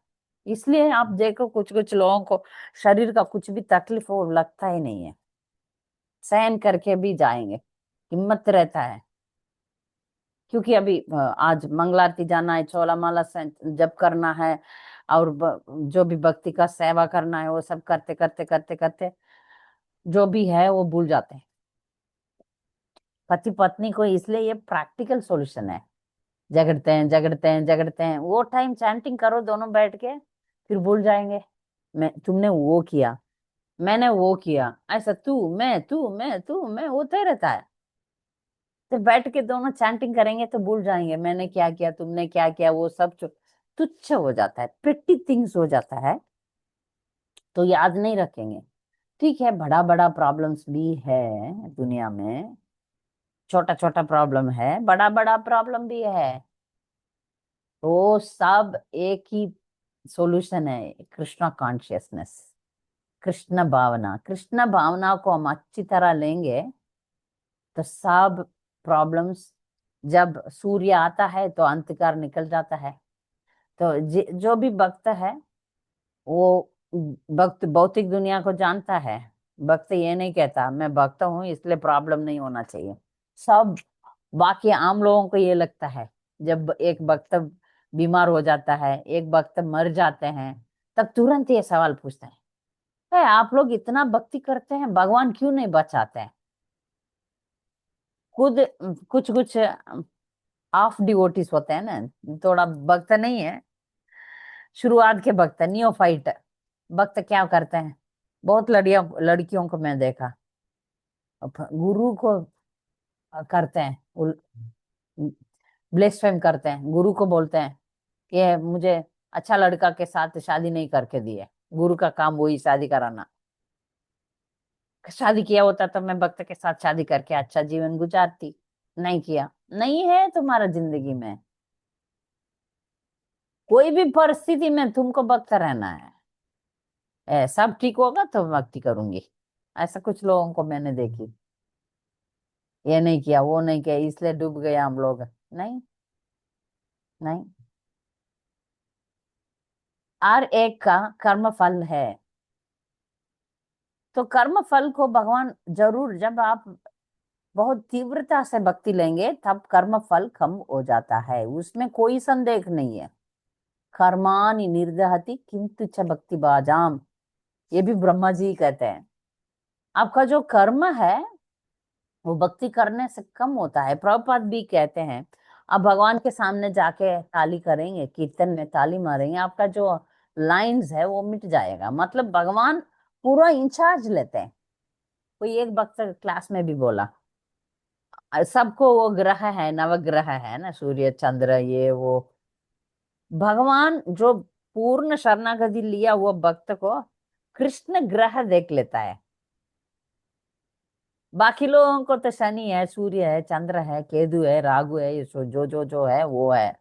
इसलिए आप देखो कुछ कुछ लोगों को शरीर का कुछ भी तकलीफ हो लगता ही नहीं है, सहन करके भी जाएंगे, हिम्मत रहता है। क्योंकि अभी आज मंगलारती जाना है, चौला माला जप करना है, और जो भी भक्ति का सेवा करना है, वो सब करते करते करते करते जो भी है वो भूल जाते हैं पति पत्नी को। इसलिए ये प्रैक्टिकल सॉल्यूशन है। झगड़ते हैं झगड़ते हैं झगड़ते हैं, वो टाइम चैंटिंग करो दोनों बैठ के, फिर भूल जाएंगे। मैं, तुमने वो किया, मैंने वो किया, ऐसा तू मैं होता ही रहता है। तो बैठ के दोनों चैंटिंग करेंगे तो भूल जाएंगे, मैंने क्या किया, तुमने क्या किया, वो सब तुच्छ हो जाता है, पेटी थिंग्स हो जाता है, तो याद नहीं रखेंगे। ठीक है, बड़ा बड़ा प्रॉब्लम्स भी है दुनिया में, छोटा छोटा प्रॉब्लम है, बड़ा बड़ा प्रॉब्लम भी है, तो सब एक ही सॉल्यूशन है, कृष्णा कॉन्शियसनेस, कृष्ण भावना। कृष्ण भावना को हम अच्छी तरह लेंगे तो सब प्रॉब्लम्स, जब सूर्य आता है तो अंधकार निकल जाता है। तो जो भी भक्त है वो भक्त भौतिक दुनिया को जानता है। भक्त ये नहीं कहता मैं भक्त हूं इसलिए प्रॉब्लम नहीं होना चाहिए। सब बाकी आम लोगों को ये लगता है, जब एक भक्त बीमार हो जाता है, एक भक्त मर जाते हैं, तब तुरंत ये सवाल पूछते हैं, है आप लोग इतना भक्ति करते हैं, भगवान क्यों नहीं बचाते हैं? खुद कुछ कुछ हाफ डिवोटीज होते हैं ना, थोड़ा भक्त नहीं है, शुरुआत के भक्त, नियोफाइट भक्त, क्या करते हैं? बहुत लड़कियों को मैं देखा, गुरु को करते हैं, ब्लेस्फेम करते हैं, गुरु को बोलते हैं कि मुझे अच्छा लड़का के साथ शादी नहीं करके दिए। गुरु का काम वही शादी कराना। शादी किया होता तो मैं भक्त के साथ शादी करके अच्छा जीवन गुजारती। नहीं किया, नहीं है तुम्हारा जिंदगी में, कोई भी परिस्थिति में तुमको भक्त रहना है। सब ठीक होगा तो भक्ति करूंगी, ऐसा कुछ लोगों को मैंने देखी। ये नहीं किया, वो नहीं किया, इसलिए डूब गए हम लोग। नहीं, नहीं। हर एक का कर्म फल है, तो कर्म फल को भगवान जरूर, जब आप बहुत तीव्रता से भक्ति लेंगे तब कर्म फल कम हो जाता है, उसमें कोई संदेह नहीं है। कर्माणि निर्दहति किंतु च भक्ति बाजाम, ये भी ब्रह्मा जी कहते हैं। आपका जो कर्म है वो भक्ति करने से कम होता है। प्रभुपाद भी कहते हैं, आप भगवान के सामने जाके ताली करेंगे, कीर्तन में ताली मारेंगे, आपका जो लाइंस है वो मिट जाएगा। मतलब भगवान पूरा इंचार्ज लेते हैं। कोई एक भक्त क्लास में भी बोला, सबको वो ग्रह है, नवग्रह है ना, सूर्य चंद्र ये वो, भगवान जो पूर्ण शरणागति लिया वो भक्त को कृष्ण ग्रह देख लेता है। बाकी लोगों को तो शनि है, सूर्य है, चंद्र है, केतु है, राहु है, ये जो है वो है।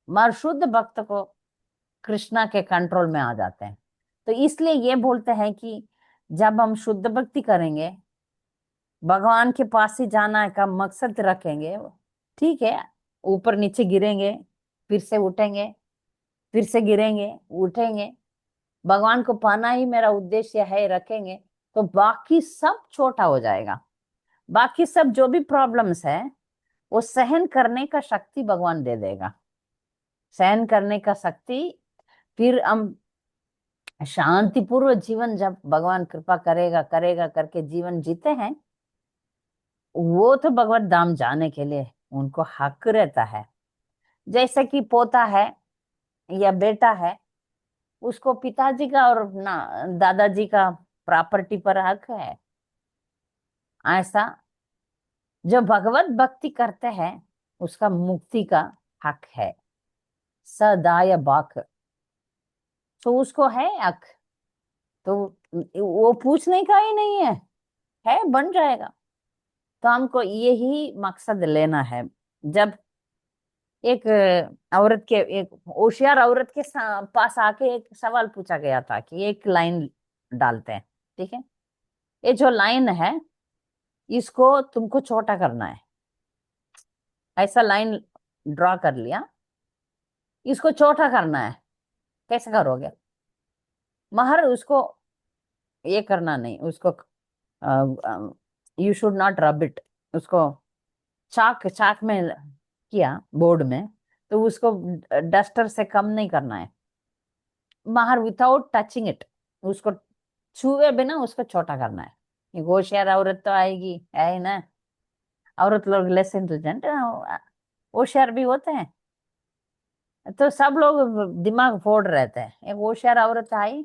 मगर शुद्ध भक्त को कृष्णा के कंट्रोल में आ जाते हैं। तो इसलिए ये बोलते हैं कि जब हम शुद्ध भक्ति करेंगे, भगवान के पास ही जाना का मकसद रखेंगे, ठीक है, ऊपर नीचे गिरेंगे, फिर से उठेंगे, फिर से गिरेंगे, उठेंगे, भगवान को पाना ही मेरा उद्देश्य है, रखेंगे, तो बाकी सब छोटा हो जाएगा। बाकी सब जो भी प्रॉब्लम्स है वो सहन करने का शक्ति भगवान दे देगा, सहन करने का शक्ति। फिर हम शांतिपूर्वक जीवन, जब भगवान कृपा करेगा करेगा करके जीवन जीते हैं, वो तो भगवत धाम जाने के लिए उनको हक रहता है। जैसे कि पोता है या बेटा है, उसको पिताजी का और ना दादाजी का प्रॉपर्टी पर हक है। ऐसा जो भगवत भक्ति करते हैं उसका मुक्ति का हक है, सदाय बाक, तो उसको है हक। तो वो पूछने का ही नहीं है बन जाएगा। तो हमको यही मकसद लेना है। जब एक औरत के, एक होशियार औरत के पास आके एक सवाल पूछा गया था कि एक लाइन डालते हैं, ठीक है, ये जो लाइन है इसको तुमको छोटा करना है। ऐसा लाइन ड्रॉ कर लिया, इसको छोटा करना है, कैसे करोगे? मगर उसको ये करना नहीं, उसको you should not rub it, उसको चाक चाक में किया बोर्ड में, तो उसको डस्टर से कम नहीं करना है, मगर विदाउट टचिंग इट, उसको छुए बिना उसको छोटा करना है। ये होशियार औरत तो आएगी, है ही ना, औरत लोग लेस इंटेलिजेंट होशियार भी होते हैं, तो सब लोग दिमाग फोड़ रहते हैं। एक होशियार औरत आई,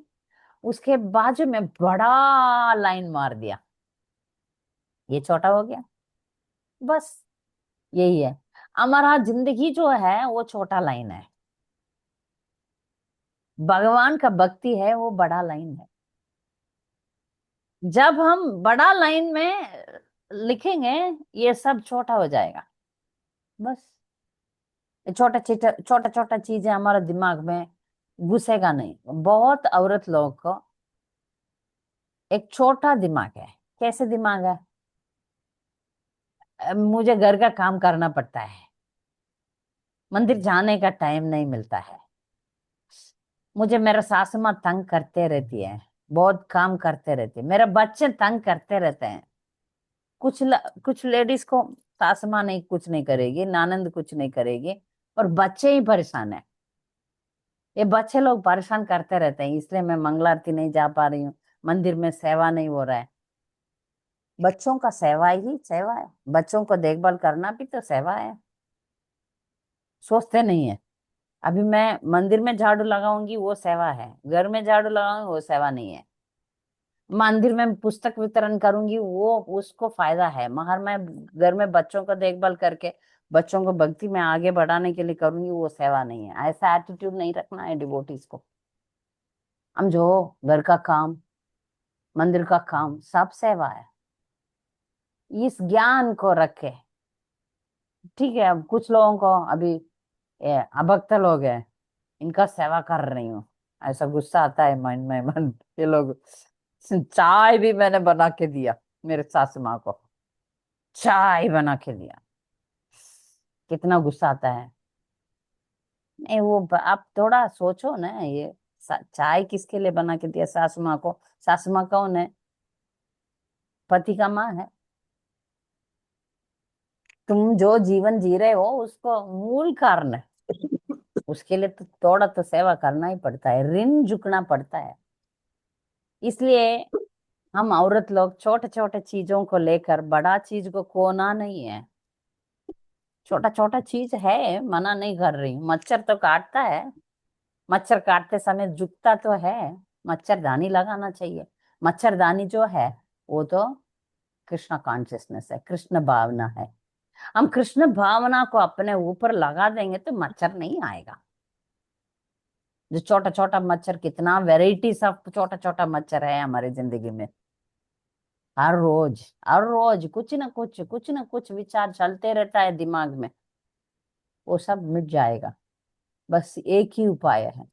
उसके बाजू में बड़ा लाइन मार दिया, ये छोटा हो गया। बस यही है, हमारा जिंदगी जो है वो छोटा लाइन है, भगवान का भक्ति है वो बड़ा लाइन है। जब हम बड़ा लाइन में लिखेंगे ये सब छोटा हो जाएगा। बस छोटा छोटा चीजें हमारे दिमाग में घुसेगा नहीं। बहुत औरत लोगों को एक छोटा दिमाग है। कैसे दिमाग है? मुझे घर का काम करना पड़ता है, मंदिर जाने का टाइम नहीं मिलता है, मुझे मेरा सासू माँ तंग करते रहती है, बहुत काम करते रहते हैं, मेरे बच्चे तंग करते रहते हैं। कुछ लेडीज को सासू माँ नहीं कुछ नहीं करेगी, नानंद कुछ नहीं करेगी, और बच्चे ही परेशान है। ये बच्चे लोग परेशान करते रहते हैं, इसलिए मैं मंगल आरती नहीं जा पा रही हूँ, मंदिर में सेवा नहीं हो रहा है। बच्चों का सेवा ही सेवा है, बच्चों को देखभाल करना भी तो सेवा है। सोचते नहीं है। अभी मैं मंदिर में झाड़ू लगाऊंगी वो सेवा है, घर में झाड़ू लगाऊंगी वो सेवा नहीं है। मंदिर में पुस्तक वितरण करूंगी वो उसको फायदा है, मगर मैं घर में बच्चों को देखभाल करके बच्चों को भक्ति में आगे बढ़ाने के लिए करूंगी वो सेवा नहीं है। ऐसा एटीट्यूड नहीं रखना है डिवोटीज को। हम जो घर का काम, मंदिर का काम सब सेवा है, इस ज्ञान को रखे। ठीक है, अब कुछ लोगों को अभी अभक्त लोग हैं, इनका सेवा कर रही हूँ, ऐसा गुस्सा आता है मन में। मन ये लोग, चाय भी मैंने बना के दिया मेरे सासू माँ को, चाय बना के दिया, कितना गुस्सा आता है। नहीं वो आप थोड़ा सोचो ना, ये चाय किसके लिए बना के दिया सासू माँ को? सासू माँ कौन है? पति का माँ है। तुम जो जीवन जी रहे हो उसको मूल कारण है, उसके लिए तो थोड़ा तो सेवा करना ही पड़ता है, ऋण झुकना पड़ता है। इसलिए हम औरत लोग छोटे छोटे चीजों को लेकर बड़ा चीज को खोना नहीं है। छोटा छोटा चीज है, मना नहीं कर रही हूँ। मच्छर तो काटता है, मच्छर काटते समय झुकता तो है, मच्छरदानी लगाना चाहिए। मच्छरदानी जो है वो तो कृष्ण कॉन्शियसनेस है, कृष्ण भावना है। हम कृष्ण भावना को अपने ऊपर लगा देंगे तो मच्छर नहीं आएगा। जो छोटा छोटा मच्छर, कितना वेराइटीज ऑफ छोटा छोटा मच्छर है हमारी जिंदगी में। हर रोज कुछ ना कुछ विचार चलते रहता है दिमाग में, वो सब मिट जाएगा। बस एक ही उपाय है,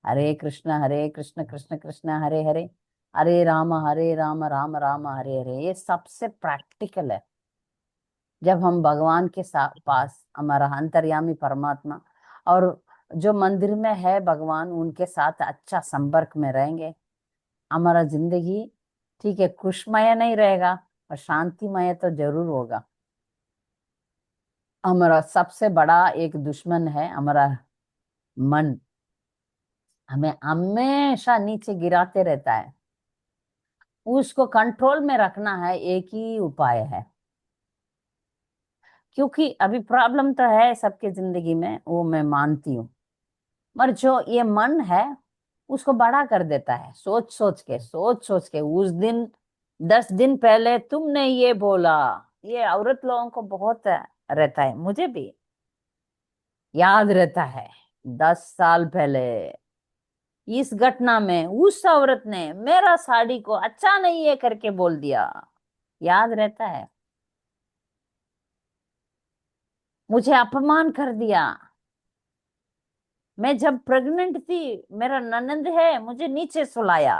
हरे कृष्ण कृष्ण कृष्ण हरे हरे, हरे राम राम राम हरे हरे। ये सबसे प्रैक्टिकल है। जब हम भगवान के पास, हमारा अंतर्यामी परमात्मा और जो मंदिर में है भगवान, उनके साथ अच्छा संपर्क में रहेंगे, हमारा जिंदगी ठीक है खुशमय नहीं रहेगा और शांतिमय तो जरूर होगा। हमारा सबसे बड़ा एक दुश्मन है हमारा मन, हमें हमेशा नीचे गिराते रहता है। उसको कंट्रोल में रखना है, एक ही उपाय है। क्योंकि अभी प्रॉब्लम तो है सबके जिंदगी में, वो मैं मानती हूँ, पर जो ये मन है उसको बड़ा कर देता है, सोच सोच के। उस दिन 10 दिन पहले तुमने ये बोला, ये औरत लोगों को बहुत रहता है, मुझे भी याद रहता है। 10 साल पहले इस घटना में उस औरत ने मेरा साड़ी को अच्छा नहीं है करके बोल दिया, याद रहता है। मुझे अपमान कर दिया। मैं जब प्रेग्नेंट थी, मेरा ननंद है, मुझे नीचे सुलाया,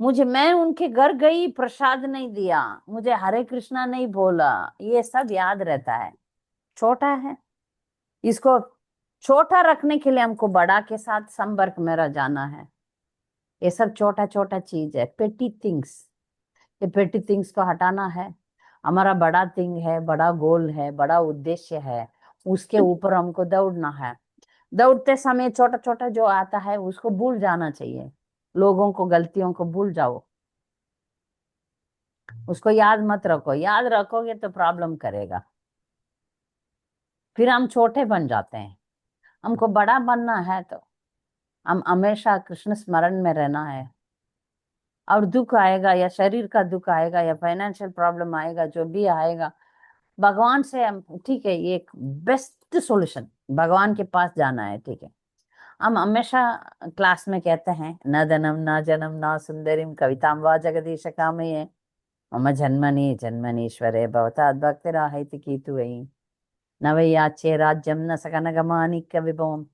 मैं उनके घर गई, प्रसाद नहीं दिया, मुझे हरे कृष्णा नहीं बोला, ये सब याद रहता है। छोटा है, इसको छोटा रखने के लिए हमको बड़ा के साथ संपर्क में रह जाना है। ये सब छोटा छोटा चीज है, पेटी थिंग्स। ये पेटी थिंग्स को हटाना है। हमारा बड़ा थिंग है, बड़ा गोल है, बड़ा उद्देश्य है, उसके ऊपर हमको दौड़ना है। दौड़ते समय छोटा छोटा जो आता है उसको भूल जाना चाहिए। लोगों को, गलतियों को भूल जाओ, उसको याद मत रखो। याद रखोगे तो प्रॉब्लम करेगा, फिर हम छोटे बन जाते हैं। हमको बड़ा बनना है तो हम हमेशा कृष्ण स्मरण में रहना है। और दुख आएगा, या शरीर का दुख आएगा, या फाइनेंशियल प्रॉब्लम आएगा, जो भी आएगा, भगवान से हम, ठीक है, ये एक बेस्ट सॉल्यूशन, भगवान के पास जाना है। ठीक है, हम हमेशा क्लास में कहते हैं, न धनम न जनम न सुंदरीम कवितां वा जगदीश कामये, मम जन्मनि जन्मनीश्वरे भवताद् भक्तिराहैति कीतुवै, न वै याच्ये राज्यं न सकनगमानिक्य विभवम्,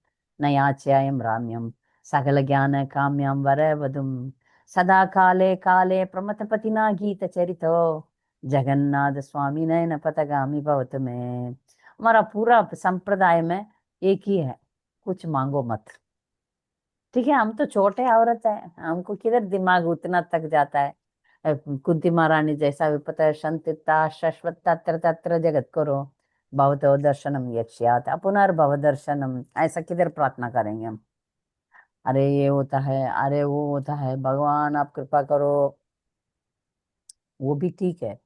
न याच्यायं राम्यं सकल ज्ञान काम्यं वर वधुम्, सदा काले काले प्रमथपतिना गीत चरितो, जगन्नाथ स्वामी नयन पथगामी भवतु मे। हमारा पूरा संप्रदाय में एक ही है, कुछ मांगो मत। ठीक है, हम तो छोटे औरत है, हमको किधर दिमाग उतना तक जाता है। कुंती महारानी जैसा भी पता है, संतिता शाश्वत तत्र तत्र जगत करो, भवतो दर्शनम यक्ष्यात पुनर्भव दर्शनम, ऐसा किधर प्रार्थना करेंगे हम? अरे ये होता है, अरे वो होता है, भगवान आप कृपा करो, वो भी ठीक है।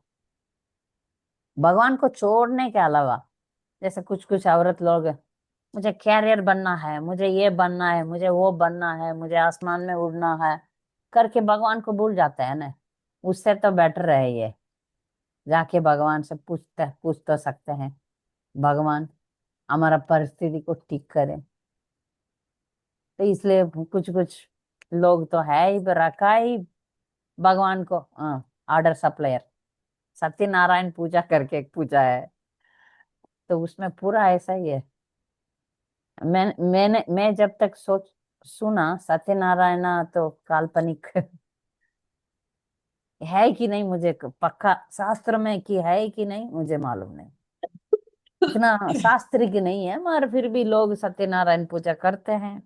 भगवान को छोड़ने के अलावा, जैसे कुछ कुछ औरत लोग, मुझे कैरियर बनना है, मुझे ये बनना है, मुझे वो बनना है, मुझे आसमान में उड़ना है, करके भगवान को भूल जाते हैं ना। उससे तो बेटर है ये, जाके भगवान से पूछ तो सकते हैं, भगवान हमारा परिस्थिति को ठीक करे। तो इसलिए कुछ कुछ लोग तो है ही, रखा ही भगवान को ऑर्डर सप्लायर। सत्यनारायण पूजा करके एक पूजा है, तो उसमें पूरा ऐसा ही है। मैं जब तक सोच सुना सत्यनारायण तो काल्पनिक है कि नहीं, मुझे पक्का शास्त्र में कि है कि नहीं मुझे मालूम नहीं, इतना शास्त्र की नहीं है, मगर फिर भी लोग सत्यनारायण पूजा करते हैं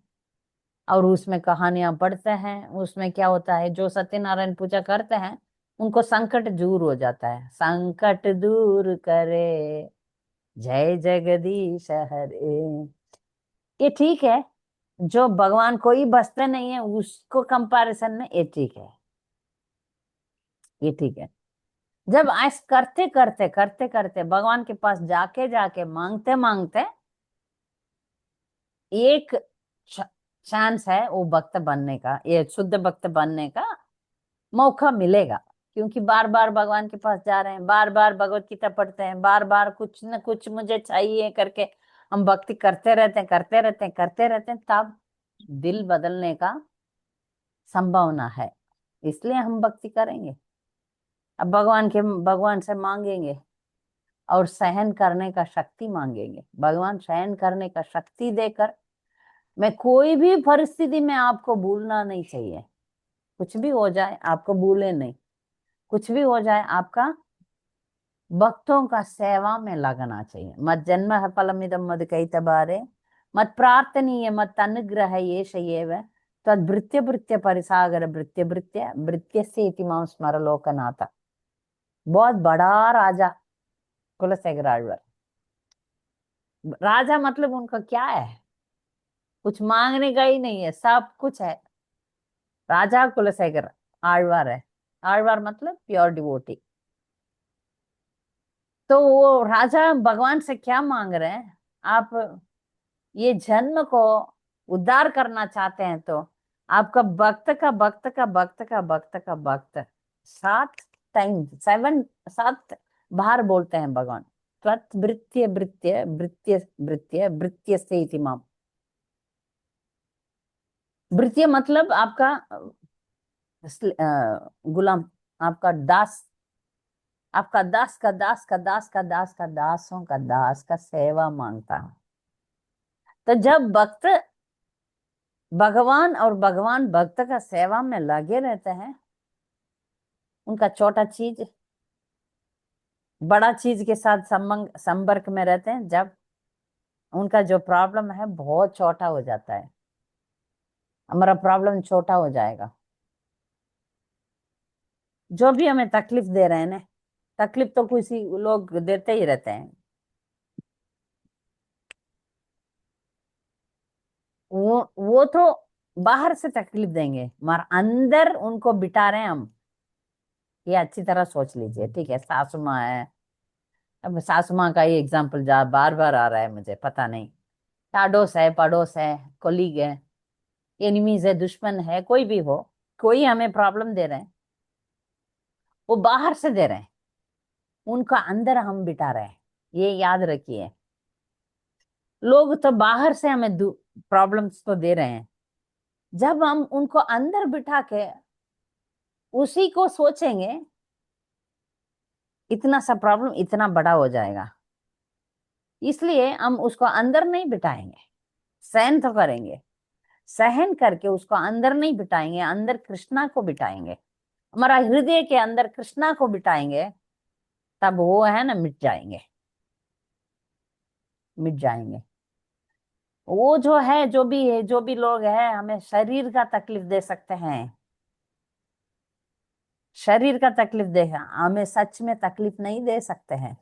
और उसमें कहानियां पढ़ते हैं। उसमें क्या होता है, जो सत्यनारायण पूजा करते हैं उनको संकट दूर हो जाता है। संकट दूर करे जय जगदीश हरे, ये ठीक है। जो भगवान को ही बसते नहीं है उसको कंपैरिजन में ये ठीक है, ये ठीक है। जब ऐसा करते करते करते करते भगवान के पास जाके जाके मांगते मांगते एक चांस है वो भक्त बनने का, ये शुद्ध भक्त बनने का मौका मिलेगा। क्योंकि बार बार भगवान के पास जा रहे हैं, बार बार भगवत गीता पढ़ते हैं, बार बार कुछ न कुछ मुझे चाहिए करके हम भक्ति करते रहते हैं, करते रहते हैं, करते रहते हैं, तब दिल बदलने का संभावना है। इसलिए हम भक्ति करेंगे। अब भगवान से मांगेंगे और सहन करने का शक्ति मांगेंगे। भगवान सहन करने का शक्ति देकर, मैं कोई भी परिस्थिति में आपको भूलना नहीं चाहिए। कुछ भी हो जाए आपको भूले नहीं, कुछ भी हो जाए आपका भक्तों का सेवा में लगना चाहिए। मत जन्म है फलमिदं मद कैतबारे, मत प्रार्थनीय मत अनुग्रह ये शयेव, तद भृत्य भृत्य परिसागर भृत्य भृत्य भृत्य से इति मां स्मर लोकनाथ। बहुत बड़ा राजा कुलशेखर आழ்वार। राजा मतलब उनका क्या है, कुछ मांगने का ही नहीं है, सब कुछ है। राजा कुलशेखर आழ்वार है। आழ்वार मतलब प्योर डिवोटी। तो वो राजा भगवान से क्या मांग रहे हैं, आप ये जन्म को उद्धार करना चाहते हैं तो आपका भक्त का भक्त का भक्त का भक्त का भक्त 7 टाइम 7 बार बोलते हैं भगवान, त्वत् भृत्य भृत्य भृत्य भृत्य भृत्य से इति माम। भृत्य मतलब आपका गुलाम, आपका दास, आपका दास का दास का दास का दास का दासों का दास का सेवा मांगता है। तो जब भक्त भगवान और भगवान भक्त का सेवा में लगे रहते हैं, उनका छोटा चीज बड़ा चीज के साथ संपर्क में रहते हैं, जब उनका जो प्रॉब्लम है बहुत छोटा हो जाता है, हमारा प्रॉब्लम छोटा हो जाएगा। जो भी हमें तकलीफ दे रहे हैं ना, तकलीफ तो किसी लोग देते ही रहते हैं, वो तो बाहर से तकलीफ देंगे मगर अंदर उनको बिठा रहे हैं हम। ये अच्छी तरह सोच लीजिए, ठीक है। सासू माँ है, अब सासू माँ का ही एग्जाम्पल जा बार बार आ रहा है, मुझे पता नहीं। पड़ोस है, पड़ोस है, कोलीग है, एनिमीज है, दुश्मन है, कोई भी हो, कोई हमें प्रॉब्लम दे रहे हैं, वो बाहर से दे रहे हैं, उनका अंदर हम बिठा रहे हैं। ये याद रखिए, लोग तो बाहर से हमें प्रॉब्लम्स तो दे रहे हैं, जब हम उनको अंदर बिठा के उसी को सोचेंगे, इतना सा प्रॉब्लम इतना बड़ा हो जाएगा। इसलिए हम उसको अंदर नहीं बिठाएंगे, सहन तो करेंगे, सहन करके उसको अंदर नहीं बिठाएंगे, अंदर कृष्णा को बिठाएंगे, हमारा हृदय के अंदर कृष्णा को बिठाएंगे, तब वो है ना मिट जाएंगे, मिट जाएंगे। वो जो है, जो भी है, जो भी लोग हैं हमें शरीर का तकलीफ दे सकते हैं, शरीर का तकलीफ दे, हमें सच में तकलीफ नहीं दे सकते हैं।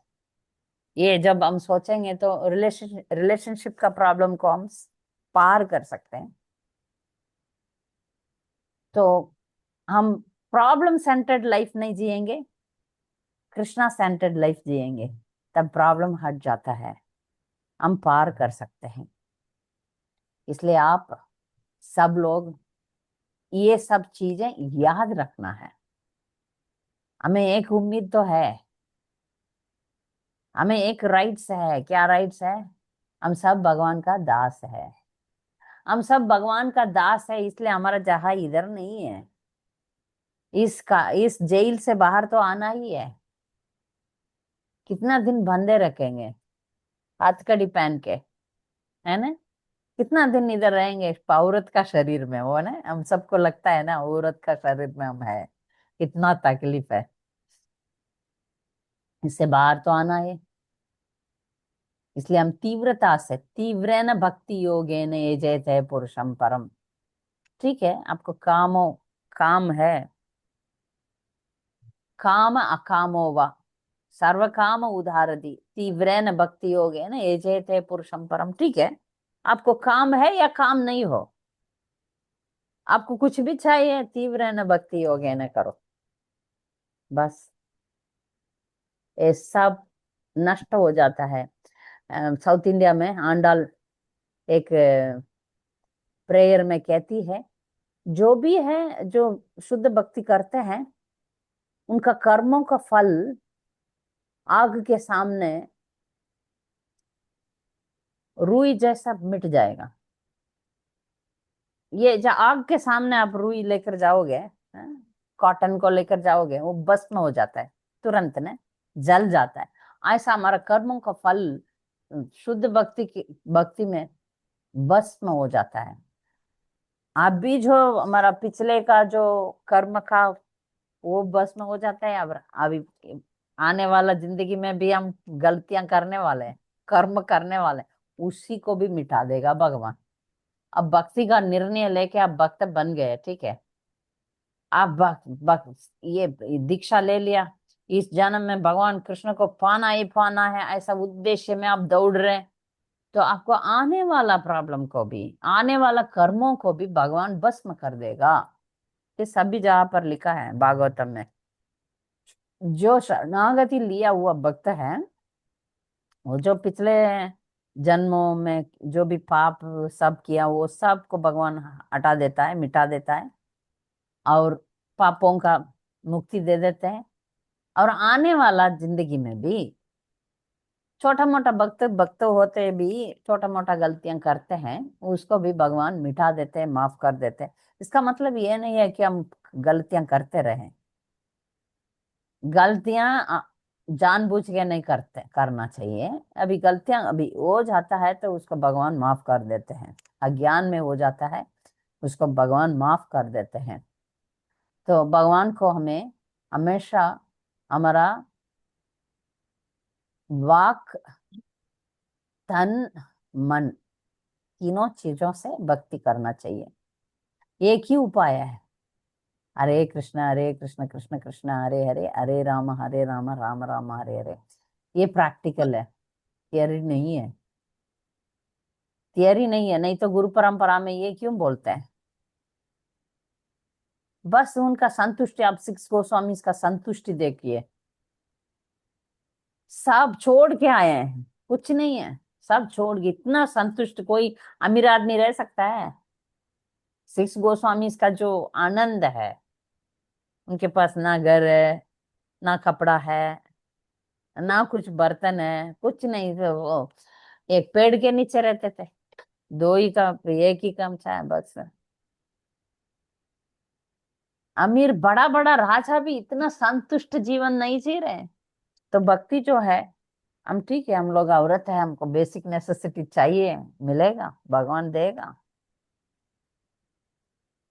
ये जब हम सोचेंगे तो रिलेशनशिप का प्रॉब्लम को हम पार कर सकते हैं। तो हम प्रॉब्लम सेंटर्ड लाइफ नहीं जिएंगे, कृष्णा सेंटर्ड लाइफ जिएंगे, तब प्रॉब्लम हट जाता है, हम पार कर सकते हैं। इसलिए आप सब लोग ये सब चीजें याद रखना है। हमें एक उम्मीद तो है, हमें एक राइट्स है। क्या राइट्स है? हम सब भगवान का दास है। हम सब भगवान का दास है, इसलिए हमारा जहां इधर नहीं है, इस जेल से बाहर तो आना ही है। कितना दिन बंधे रखेंगे हथकड़ी पहन के, है ना? कितना दिन इधर रहेंगे औरत का शरीर में, वो ना हम सबको लगता है ना औरत का शरीर में हम है, कितना तकलीफ है। इससे बाहर तो आना है। इसलिए हम तीव्रता से, तीव्रेन भक्ति योगेन यजेते पुरुषम परम। ठीक है, आपको काम है, काम अकामो वा सर्व काम उदारति तीव्रेन भक्ति योगेन यजेते पुरुषम परम। ठीक है, आपको काम है या काम नहीं हो, आपको कुछ भी चाहिए, तीव्रेन भक्ति योगेन करो, बस ये सब नष्ट हो जाता है। साउथ इंडिया में आंडाल एक प्रेयर में कहती है, जो भी है जो शुद्ध भक्ति करते हैं उनका कर्मों का फल आग के सामने रुई जैसा मिट जाएगा। ये जो आग के सामने आप रुई लेकर जाओगे, कॉटन को लेकर जाओगे, वो भस्म हो जाता है, तुरंत ने जल जाता है। ऐसा हमारा कर्मों का फल शुद्ध भक्ति में भस्म हो जाता है। अभी जो हमारा पिछले का जो कर्म का वो भस्म हो जाता है। अब अभी आने वाला जिंदगी में भी हम गलतियां करने वाले हैं, कर्म करने वाले हैं, उसी को भी मिटा देगा भगवान। अब भक्ति का निर्णय लेके आप भक्त बन गए, ठीक है, आप ये दीक्षा ले लिया, इस जन्म में भगवान कृष्ण को पाना ही पाना है, ऐसा उद्देश्य में आप दौड़ रहे हैं, तो आपको आने वाला प्रॉब्लम को भी, आने वाला कर्मों को भी भगवान भस्म कर देगा। ये सभी जगह पर लिखा है भागवतम में। जो शरणागति लिया हुआ भक्त है, वो जो पिछले जन्मों में जो भी पाप सब किया वो सब को भगवान हटा देता है, मिटा देता है, और पापों का मुक्ति दे देते हैं। और आने वाला जिंदगी में भी छोटा मोटा भक्त भक्त होते भी छोटा मोटा गलतियां करते हैं, उसको भी भगवान मिटा देते हैं, माफ कर देते हैं। इसका मतलब ये नहीं है कि हम गलतियां करते रहें। गलतियां जानबूझ के नहीं करना चाहिए। अभी गलतियां अभी हो जाता है तो उसको भगवान माफ कर देते हैं, अज्ञान में हो जाता है उसको भगवान माफ कर देते हैं। तो भगवान को हमें हमेशा हमारा वाक, तन, मन, तीनों चीजों से भक्ति करना चाहिए। एक ही उपाय है, हरे कृष्ण कृष्ण कृष्ण हरे हरे, हरे राम राम राम हरे हरे। ये प्रैक्टिकल है, थियरी नहीं है। थियरी नहीं है, नहीं तो गुरु परंपरा में ये क्यों बोलते हैं? बस उनका संतुष्टि, आप सिक्स गोस्वामी का संतुष्टि देखिए, सब छोड़ के आए हैं, कुछ नहीं है, सब छोड़ के इतना संतुष्ट कोई अमीर आदमी रह सकता है? सिक्स गोस्वामी का जो आनंद है, उनके पास ना घर है, ना कपड़ा है, ना कुछ बर्तन है, कुछ नहीं, तो वो एक पेड़ के नीचे रहते थे, दो ही का एक ही गमछा है बस। अमीर बड़ा बड़ा राजा भी इतना संतुष्ट जीवन नहीं जी रहे। तो भक्ति जो है, हम ठीक है, हम लोग औरत है, हमको बेसिक नेसेसिटी चाहिए, मिलेगा, भगवान देगा,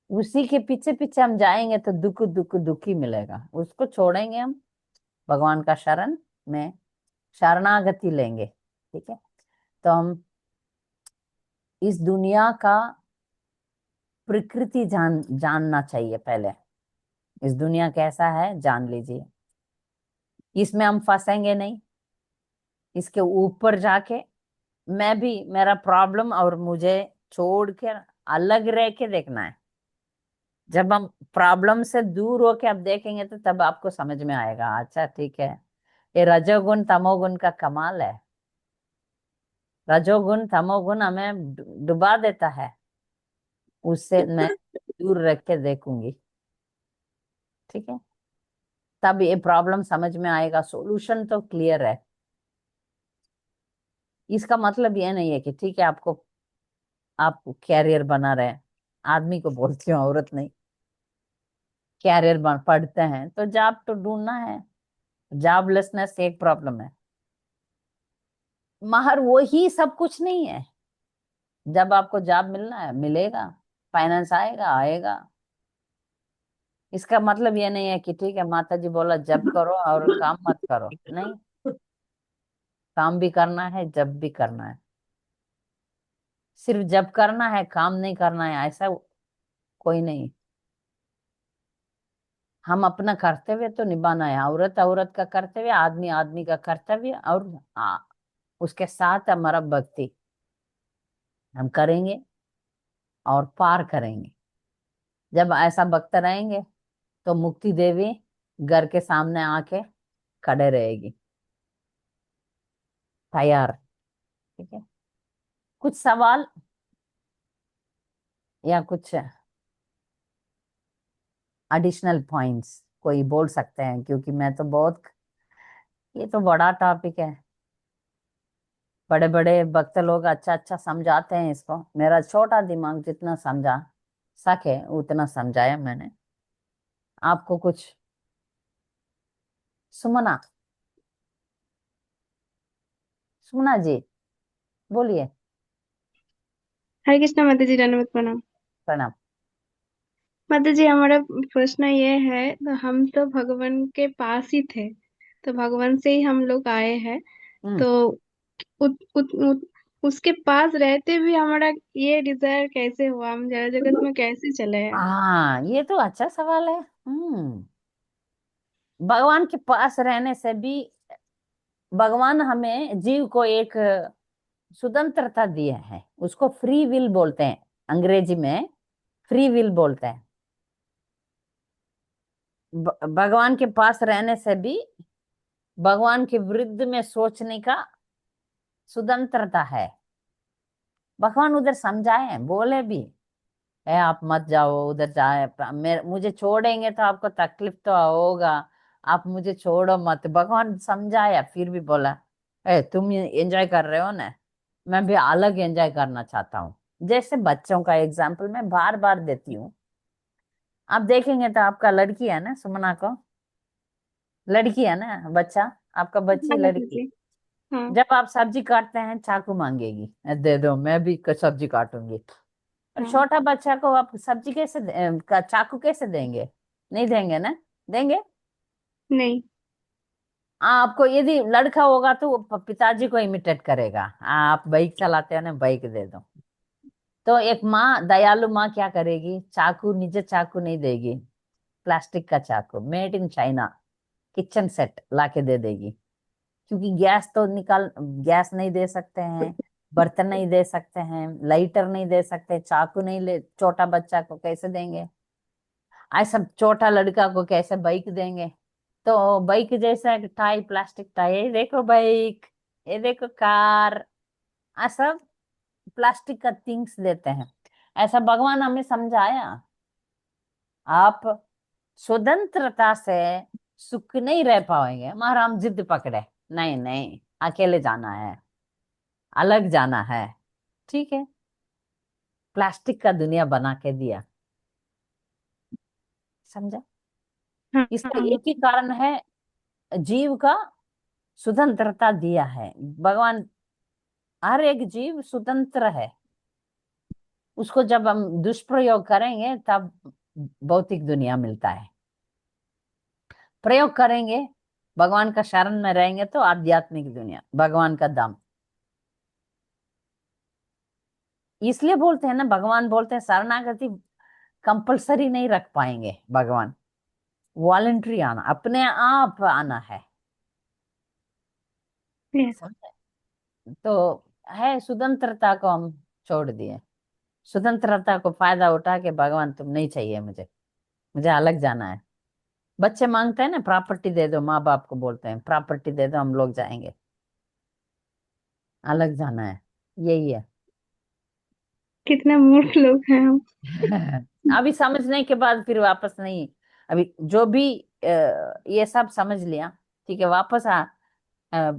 उसी के पीछे पीछे हम जाएंगे तो दुख दुख दुख ही मिलेगा। उसको छोड़ेंगे हम, भगवान का शरण में शरणागति लेंगे, ठीक है। तो हम इस दुनिया का प्रकृति जानना चाहिए पहले, इस दुनिया कैसा है जान लीजिए, इसमें हम फंसेंगे नहीं। इसके ऊपर जाके मैं भी मेरा प्रॉब्लम और मुझे छोड़ के अलग रह के देखना है। जब हम प्रॉब्लम से दूर होके अब देखेंगे तो तब आपको समझ में आएगा, अच्छा ठीक है, ये रजोगुण तमोगुण का कमाल है। रजोगुण तमोगुण हमें डुबा देता है, उससे मैं दूर रख के देखूंगी, ठीक है, तब ये प्रॉब्लम समझ में आएगा, सॉल्यूशन तो क्लियर है। इसका मतलब ये नहीं है कि ठीक है आपको आप कैरियर बना रहे हैं, आदमी को बोलती हूँ, औरत नहीं, कैरियर पढ़ते हैं तो जॉब तो ढूंढना है, जॉबलेसनेस एक प्रॉब्लम है, मगर वो ही सब कुछ नहीं है। जब आपको जॉब मिलना है मिलेगा, फाइनेंस आएगा आएगा। इसका मतलब ये नहीं है कि ठीक है माता जी बोला जब करो और काम मत करो, नहीं, काम भी करना है जब भी करना है। सिर्फ जब करना है काम नहीं करना है ऐसा कोई नहीं। हम अपना कर्तव्य तो निभाना है, औरत औरत का कर्तव्य, आदमी आदमी का कर्तव्य, और उसके साथ हमारा भक्ति हम करेंगे और पार करेंगे। जब ऐसा भक्त रहेंगे तो मुक्ति देवी घर के सामने आके खड़े रहेगी, तैयार, ठीक है। कुछ सवाल या कुछ एडिशनल पॉइंट्स कोई बोल सकते हैं, क्योंकि मैं तो बहुत, ये तो बड़ा टॉपिक है, बड़े बड़े भक्त लोग अच्छा अच्छा समझाते हैं इसको, मेरा छोटा दिमाग जितना समझा सके उतना समझाया मैंने आपको। कुछ सुमना, सुमना जी बोलिए। हरे कृष्णा माता जी, दंडवत प्रणाम। प्रणाम। माता जी, हमारा प्रश्न ये है, तो हम तो भगवान के पास ही थे, तो भगवान से ही हम लोग आए हैं, हम्म। तो उत, उत, उत, उसके पास रहते भी हमारा ये डिजायर कैसे हुआ, हम जड़ जगत में कैसे चले हैं? हाँ ये तो अच्छा सवाल है। भगवान के पास रहने से भी भगवान हमें जीव को एक स्वतंत्रता दिया है, उसको फ्री विल बोलते हैं, अंग्रेजी में फ्री विल बोलते हैं। भगवान के पास रहने से भी भगवान के विरुद्ध में सोचने का स्वतंत्रता है। भगवान उधर समझाए बोले भी है आप मत जाओ उधर, जाए मुझे छोड़ेंगे तो आपको तकलीफ तो होगा, आप मुझे छोड़ो मत। भगवान समझाया फिर भी बोला तुम एंजॉय कर रहे हो ना, मैं भी अलग एंजॉय करना चाहता हूँ। जैसे बच्चों का एग्जाम्पल मैं बार बार देती हूँ, आप देखेंगे तो आपका लड़की है ना सुमना को, लड़की है ना बच्चा, आपका बच्ची हाँ माता लड़की, जी। हाँ। जब आप सब्जी काटते हैं चाकू मांगेगी, दे दो मैं भी सब्जी काटूंगी। और हाँ। छोटा बच्चा को आप सब्जी कैसे चाकू कैसे देंगे, नहीं देंगे ना, देंगे। नहीं। आपको यदि लड़का होगा तो वो पिताजी को इमिटेट करेगा, आप बाइक चलाते हो ना बाइक दे दो। तो एक माँ, दयालु माँ क्या करेगी, चाकू, निजे चाकू नहीं देगी, प्लास्टिक का चाकू made in China kitchen set लाके दे देगी। क्योंकि गैस तो निकाल, गैस नहीं दे सकते हैं, बर्तन नहीं दे सकते हैं, लाइटर नहीं दे सकते, चाकू नहीं ले, छोटा बच्चा को कैसे देंगे, ऐसा छोटा लड़का को कैसे बाइक देंगे। तो बाइक जैसा एक टाई, प्लास्टिक टाई, ये देखो बाइक, ये देखो कार, ऐसा प्लास्टिक का थिंग्स देते हैं। ऐसा भगवान हमें समझाया, आप स्वतंत्रता से सुख नहीं रह पाएंगे, मगर हम जिद पकड़े, नहीं नहीं अकेले जाना है, अलग जाना है, ठीक है, प्लास्टिक का दुनिया बना के दिया, समझा। हाँ इसका हाँ। एक ही कारण है, जीव का स्वतंत्रता दिया है भगवान। हर एक जीव स्वतंत्र है, उसको जब हम दुष्प्रयोग करेंगे तब भौतिक दुनिया मिलता है, प्रयोग करेंगे भगवान का शरण में रहेंगे तो आध्यात्मिक दुनिया, भगवान का धाम। इसलिए बोलते हैं ना, भगवान बोलते हैं शरणागति कंपलसरी नहीं रख पाएंगे भगवान, वॉलेंट्री आना, अपने आप आना है। Yes. समझे? तो है, स्वतंत्रता को हम छोड़ दिए, स्वतंत्रता को फायदा उठा के भगवान तुम नहीं चाहिए मुझे, मुझे अलग जाना है। बच्चे मांगते हैं ना, प्रॉपर्टी दे दो, माँ बाप को बोलते हैं प्रॉपर्टी दे दो, हम लोग जाएंगे, अलग जाना है, यही है। कितने मूर्ख लोग हैं हम। अभी समझने के बाद फिर वापस नहीं, अभी जो भी ये सब समझ लिया, ठीक है, वापस अ,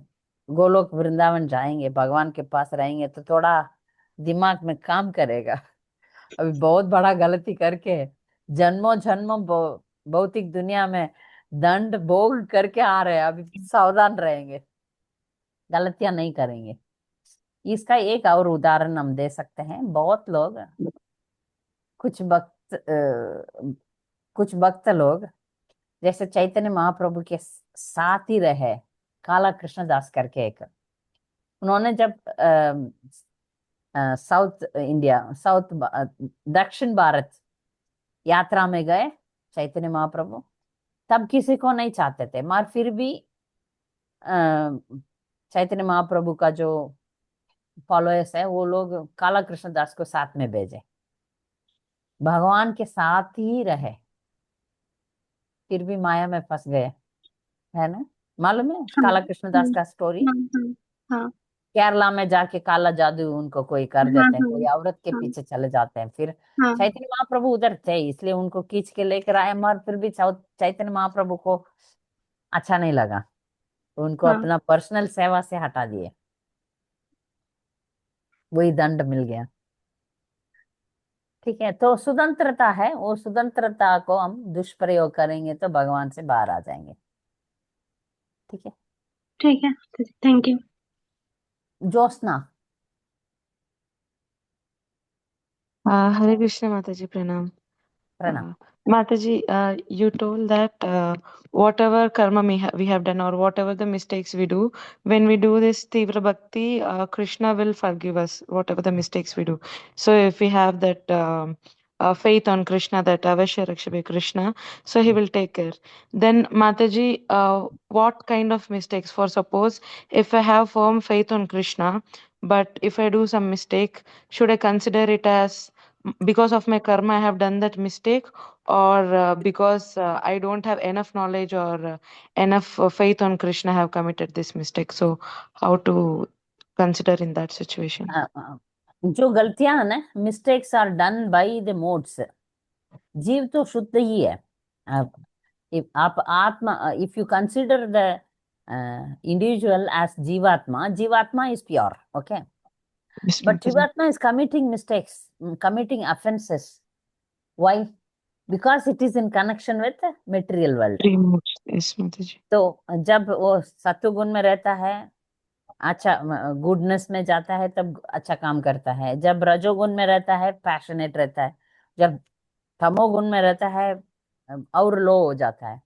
गोलोक वृंदावन जाएंगे, भगवान के पास रहेंगे तो थोड़ा दिमाग में काम करेगा। अभी बहुत बड़ा गलती करके जन्मों जन्मों भौतिक दुनिया में दंड भोग करके आ रहे हैं, अभी सावधान रहेंगे, गलतियां नहीं करेंगे। इसका एक और उदाहरण हम दे सकते हैं। बहुत लोग, कुछ भक्त कुछ भक्त लोग जैसे चैतन्य महाप्रभु के साथ ही रहे, काला कृष्णदास करके एक, उन्होंने जब साउथ इंडिया, दक्षिण भारत यात्रा में गए चैतन्य महाप्रभु, तब किसी को नहीं चाहते थे, मगर फिर भी अ, चैतन्य महाप्रभु का जो फॉलोअर्स है वो लोग काला कृष्णदास को साथ में भेजे, भगवान के साथ ही रहे, फिर भी माया में फंस गए, है ना? मालूम है हाँ। काला कृष्णदास का स्टोरी? हाँ। हाँ। केरला में जाके काला जादू उनको कोई कर हाँ। देते हैं, कोई हाँ। औरत के हाँ। पीछे चले जाते हैं, फिर हाँ। चैतन्य महाप्रभु उधर थे इसलिए उनको खींच के लेकर आए, मगर फिर भी चैतन्य महाप्रभु को अच्छा नहीं लगा, तो उनको हाँ। अपना पर्सनल सेवा से हटा दिए, वही दंड मिल गया। ठीक है, तो स्वतंत्रता है, वो स्वतंत्रता को हम दुष्प्रयोग करेंगे तो भगवान से बाहर आ जाएंगे। ठीक है, ठीक है, thank you. Jyotsna. Hare Krishna Mataji, Pranam. प्रणाम। Mataji, you told that whatever karma we have done, or whatever the mistakes we do, when we do this Tivra Bhakti, Krishna will forgive us, whatever the mistakes we do. So if we have that faith on Krishna, that Avashya Rakshabe Krishna, so he will take care. Then Mataji, what kind of mistakes? For suppose, if I have firm faith on Krishna, but if I do some mistake, should I consider it as because of my karma I have done that mistake, or because I don't have enough knowledge or enough faith on Krishna I have committed this mistake? So how to consider in that situation? जो गलतियां है ना, mistakes are done by the modes, जीव तो शुद्ध ही है। आप आत्मा, if you consider the individual as jivatma, jivatma is pure, okay, Yes, but Mataji. Jivatma is committing mistakes, committing offenses. Why? Because it is in connection with the material world. Three modes. Yes, Mataji. तो जब वो सत्वगुण में रहता है, अच्छा गुडनेस में जाता है, तब अच्छा काम करता है। जब रजोगुण में रहता है, पैशनेट रहता है। जब तमोगुण में रहता है, और लो हो जाता है।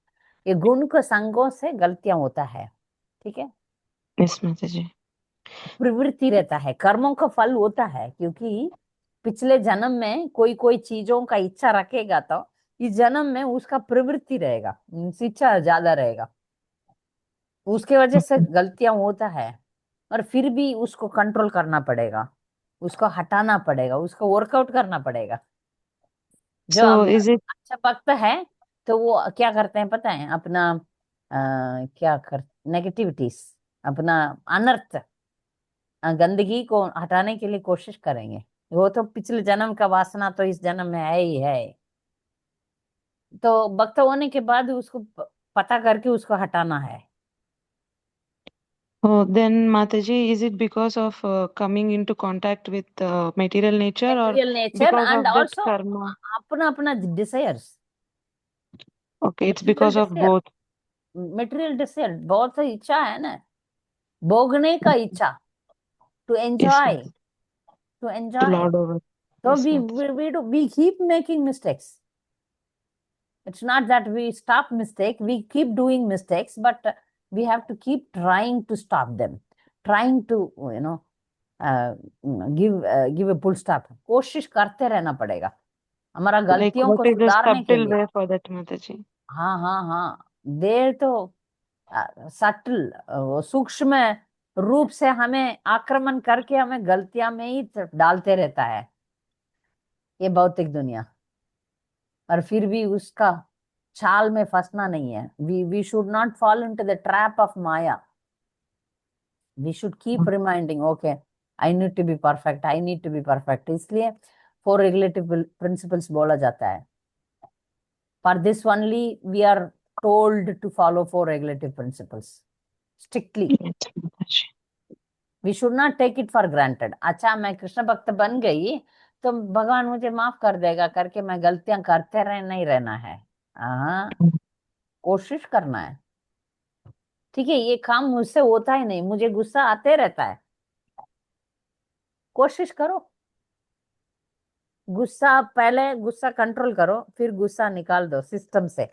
ये गुण के संगों से गलतियां होता है, ठीक है। Yes, Mataji. प्रवृत्ति रहता है, कर्मों का फल होता है, क्योंकि पिछले जन्म में कोई कोई चीजों का इच्छा रखेगा तो इस जन्म में उसका प्रवृत्ति रहेगा, इच्छा ज्यादा रहेगा, उसके वजह से गलतियां होता है। और फिर भी उसको कंट्रोल करना पड़ेगा, उसको हटाना पड़ेगा, उसको वर्कआउट करना पड़ेगा। जो So अपना is it अच्छा भक्त है तो वो क्या करते हैं पता है? अपना क्या कर नेगेटिविटीज, अपना अनर्थ, गंदगी को हटाने के लिए कोशिश करेंगे। वो तो पिछले जन्म का वासना तो इस जन्म में है ही है, तो भक्त होने के बाद उसको पता करके उसको हटाना है। oh, then Mataji, is it because of coming into contact with material nature, or Material nature because and of that also karma? अपना अपना desires, Okay, it's material because of desire, both. Material desire, बहुत सी इच्छा है ना, भोगने का इच्छा, to Yes, enjoy, Mataji. To To enjoy. lord over. So Yes, Mataji. we keep making mistakes. It's not that we stop mistake, we keep doing mistakes, but we have to keep trying to stop them, trying to give a full stop. कोशिश करते रहना पड़ेगा हमारा Like, गलतियों what को is the सुधारने के subtle लिए। way for that, Mataji? हाँ हाँ हाँ, देर तो सटल, सूक्ष्म रूप से हमें आक्रमण करके हमें गलतियां में ही डालते रहता है ये भौतिक दुनिया। और फिर भी उसका छाल में फंसना नहीं है। We should not fall into the trap of maya. We should keep reminding, okay I need to be perfect, I need to be perfect. इसलिए 4 रेगुलेटिव प्रिंसिपल्स बोला जाता है। For this only we are told to follow 4 regulative principles strictly. Yes, Mataji. We should not take it for granted. अच्छा मैं कृष्ण भक्त बन गई तो भगवान मुझे माफ कर देगा करके मैं गलतियां करते नहीं रहना है। हाँ, कोशिश करना है। ठीक है, ये काम मुझसे होता ही नहीं, मुझे गुस्सा आते रहता है। कोशिश करो, गुस्सा पहले गुस्सा कंट्रोल करो, फिर गुस्सा निकाल दो सिस्टम से।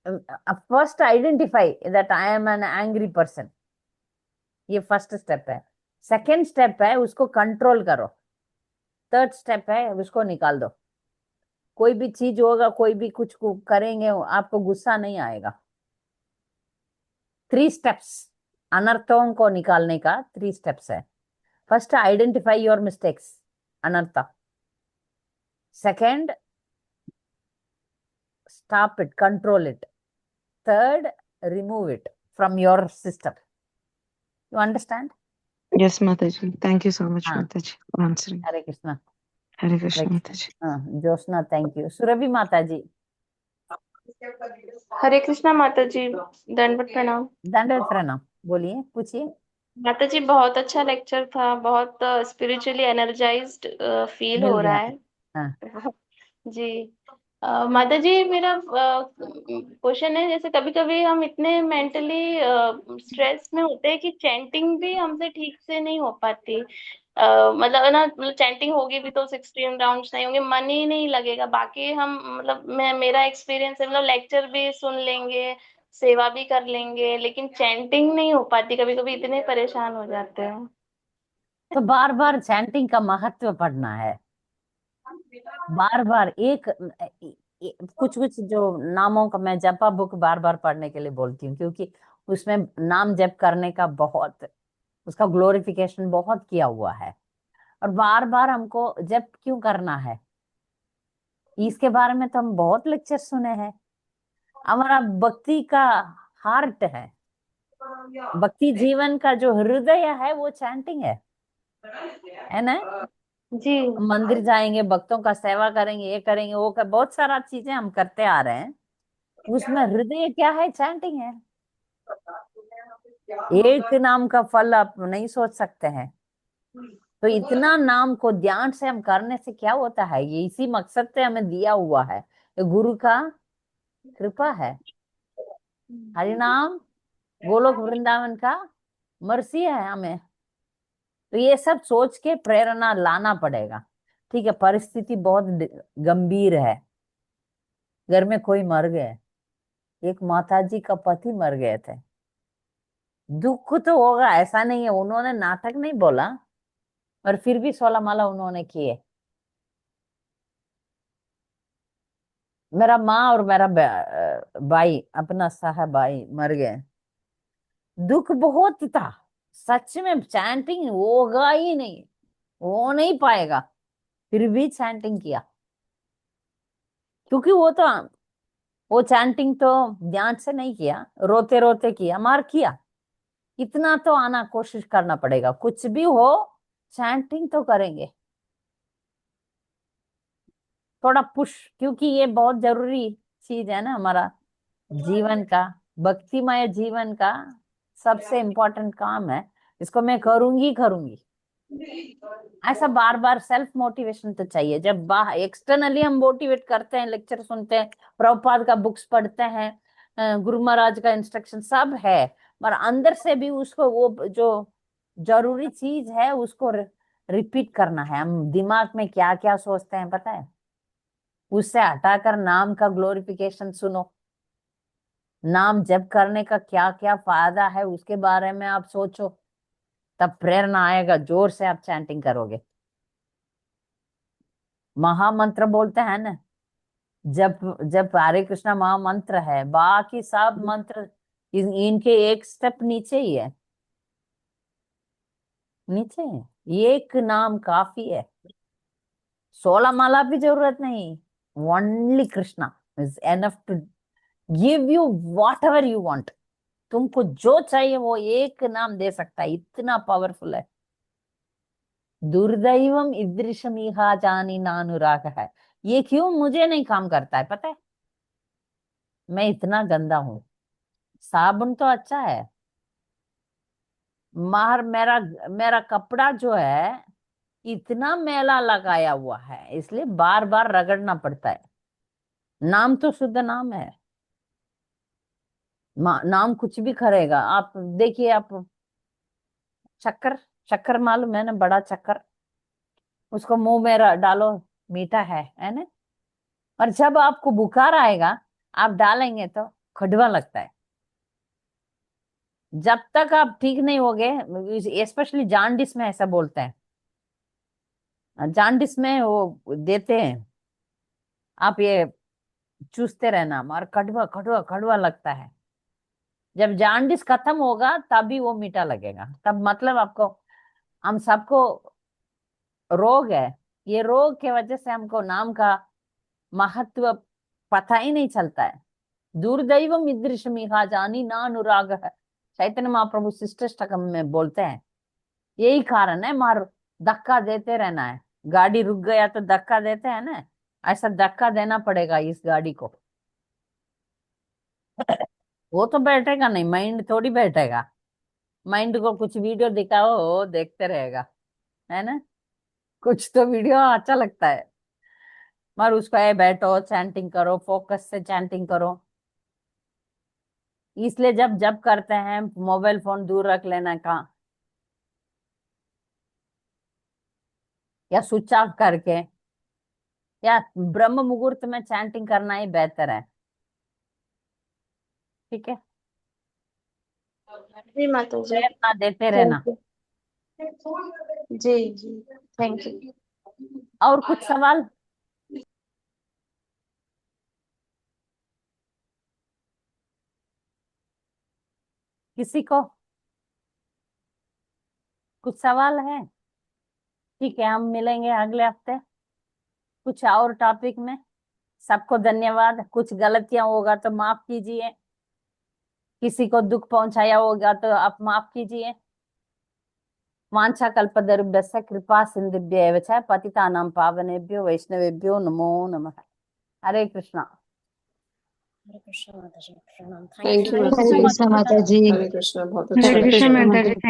First identify that I am an angry person, ये फर्स्ट स्टेप है। सेकेंड स्टेप है उसको कंट्रोल करो। थर्ड स्टेप है उसको निकाल दो। कोई भी चीज होगा, कोई भी कुछ करेंगे आपको गुस्सा नहीं आएगा। 3 स्टेप्स अनर्थों को निकालने का 3 स्टेप्स है। फर्स्ट आइडेंटिफाई योर मिस्टेक्स, अनर्थ। Second stop it, control it. Third remove it from your system. You understand? Yes, Mataji. Thank you so much, हाँ, Mataji, for answering. Hare Krishna. Hare Krishna, Mataji. हाँ, ज्योत्सना थैंक यू। सुरभि माता जी, हरे कृष्णा माता जी, दंडवत प्रणाम। दंडवत प्रणाम। बोलिए, पूछिए। माता जी बहुत अच्छा लेक्चर था, बहुत स्पिरिचुअली एनर्जाइज्ड फील मिल हो रहा गया। है। हाँ, जी। माता जी मेरा क्वेश्चन है, जैसे कभी कभी हम इतने मेंटली स्ट्रेस में होते हैं कि चैंटिंग भी हमसे ठीक से नहीं हो पाती। मतलब है ना, मतलब चैंटिंग होगी भी तो 16 राउंड्स नहीं होंगे, मन ही नहीं लगेगा। बाकी हम मतलब मेरा एक्सपीरियंस है, मतलब लेक्चर भी सुन लेंगे, सेवा भी कर लेंगे, लेकिन चैंटिंग नहीं हो पाती। कभी कभी इतने परेशान हो जाते हैं। तो बार बार चैंटिंग का महत्व पढ़ना है। बार बार कुछ कुछ जो नामों का मैं जपा बुक बार बार पढ़ने के लिए बोलती हूँ, क्योंकि उसमें नाम जप करने का बहुत, उसका ग्लोरिफिकेशन बहुत किया हुआ है। और बार बार हमको जप क्यों करना है, इसके बारे में तो हम बहुत लेक्चर सुने हैं। हमारा भक्ति का हार्ट है, भक्ति जीवन का जो हृदय है वो चैंटिंग है ना। जी। हम मंदिर जाएंगे, भक्तों का सेवा करेंगे, ये करेंगे वो बहुत सारा चीजें हम करते आ रहे हैं। उसमें हृदय क्या है? चैंटिंग है। एक नाम का फल आप नहीं सोच सकते हैं। तो इतना नाम को ध्यान से हम करने से क्या होता है, ये इसी मकसद से हमें दिया हुआ है, ये गुरु का कृपा है। हरि नाम गोलोक वृंदावन का मर्सी है हमें। तो ये सब सोच के प्रेरणा लाना पड़ेगा। ठीक है, परिस्थिति बहुत गंभीर है। घर में कोई मर गए, एक माताजी का पति मर गए थे। दुख तो होगा, ऐसा नहीं है, उन्होंने नाटक नहीं बोला, और फिर भी 16 माला उन्होंने किए। मेरा माँ और मेरा भाई, अपना साहब भाई मर गए। दुख बहुत था, सच में चैंटिंग होगा ही नहीं, हो नहीं पाएगा। फिर भी चैंटिंग किया, क्योंकि वो चैंटिंग तो ध्यान से नहीं किया, रोते रोते किया, मार किया। इतना तो आना कोशिश करना पड़ेगा, कुछ भी हो चैंटिंग तो करेंगे। थोड़ा पुश, क्योंकि ये बहुत जरूरी चीज है ना हमारा जीवन का, भक्तिमय जीवन का सबसे इम्पोर्टेंट काम है। इसको मैं करूंगी करूंगी, ऐसा बार बार सेल्फ मोटिवेशन तो चाहिए। जब बाहर एक्सटर्नली हम मोटिवेट करते हैं, लेक्चर सुनते हैं, प्रभुपाद का बुक्स पढ़ते हैं, गुरु महाराज का इंस्ट्रक्शन सब है, पर अंदर से भी उसको वो जो जरूरी चीज है उसको रिपीट करना है। हम दिमाग में क्या क्या सोचते हैं पता है, उससे हटाकर नाम का ग्लोरिफिकेशन सुनो। नाम जप करने का क्या क्या फायदा है उसके बारे में आप सोचो, तब प्रेरणा आएगा, जोर से आप चैंटिंग करोगे। महामंत्र बोलते हैं ना, जब जब हरे कृष्णा महामंत्र है, बाकी सब मंत्र इनके एक स्टेप नीचे ही है, नीचे है। एक नाम काफी है, 16 माला भी जरूरत नहीं। Only Krishna is enough to give you whatever you want. तुमको जो चाहिए वो एक नाम दे सकता है, इतना पावरफुल है। दुर्दैवम ईदृशमिहा जानी नानुराग है। ये क्यों मुझे नहीं काम करता है पता है? मैं इतना गंदा हूं। साबुन तो अच्छा है, मगर मेरा मेरा कपड़ा जो है इतना मैला लगाया हुआ है, इसलिए बार बार रगड़ना पड़ता है। नाम तो शुद्ध नाम है, नाम कुछ भी करेगा। आप देखिए, आप चक्कर, चक्कर मालूम है ना, बड़ा चक्कर, उसको मुंह में डालो, मीठा है ना। और जब आपको बुखार आएगा, आप डालेंगे तो खड़वा लगता है। जब तक आप ठीक नहीं होगे, स्पेशली जांडिस में ऐसा बोलते हैं, जांडिस में वो देते हैं, आप ये चूसते रहना, और कड़वा कड़वा कड़वा लगता है। जब जांडिस खत्म होगा तभी वो मीठा लगेगा, तब मतलब आपको, हम सबको रोग है। ये रोग के वजह से हमको नाम का महत्व पता ही नहीं चलता है। दुर्दैवम ईदृशमिहा जानी ना अनुराग है, चैतन्य महाप्रभु शिष्टाष्टकम में बोलते हैं। यही कारण है, मार धक्का देते रहना है। गाड़ी रुक गया तो धक्का देते हैं ना, ऐसा धक्का देना पड़ेगा इस गाड़ी को। वो तो बैठेगा नहीं, माइंड थोड़ी बैठेगा। माइंड को कुछ वीडियो दिखाओ, वो देखते रहेगा, है ना। कुछ तो वीडियो अच्छा लगता है, मगर उसको बैठो चैंटिंग करो, फोकस से चैंटिंग करो। इसलिए जब जब करते हैं मोबाइल फोन दूर रख लेना का, या स्विच ऑफ करके, या ब्रह्म मुहूर्त में चैंटिंग करना ही बेहतर है। ठीक है, जी माता जी, प्रेरणा देते रहना। Thank you. जी जी, थैंक यू। और कुछ सवाल? किसी को कुछ सवाल है? ठीक है, हम मिलेंगे अगले हफ्ते कुछ और टॉपिक में। सबको धन्यवाद। कुछ गलतियां होगा तो माफ कीजिए, किसी को दुख पहुंचाया होगा तो आप माफ कीजिए। वांछा कल्पतरुभ्यश्च कृपा सिन्धुभ्य एव च पतितानां पावनेभ्यो वैष्णवेभ्यो नमो नमः। हरे कृष्णा। हरे कृष्ण माता जी, प्रणाम। थैंक यू हरे माता जी। कृष्णा माता जी। हरे कृष्ण, बहुत हरे अच्छा कृष्ण लगा। माता जी, थैंक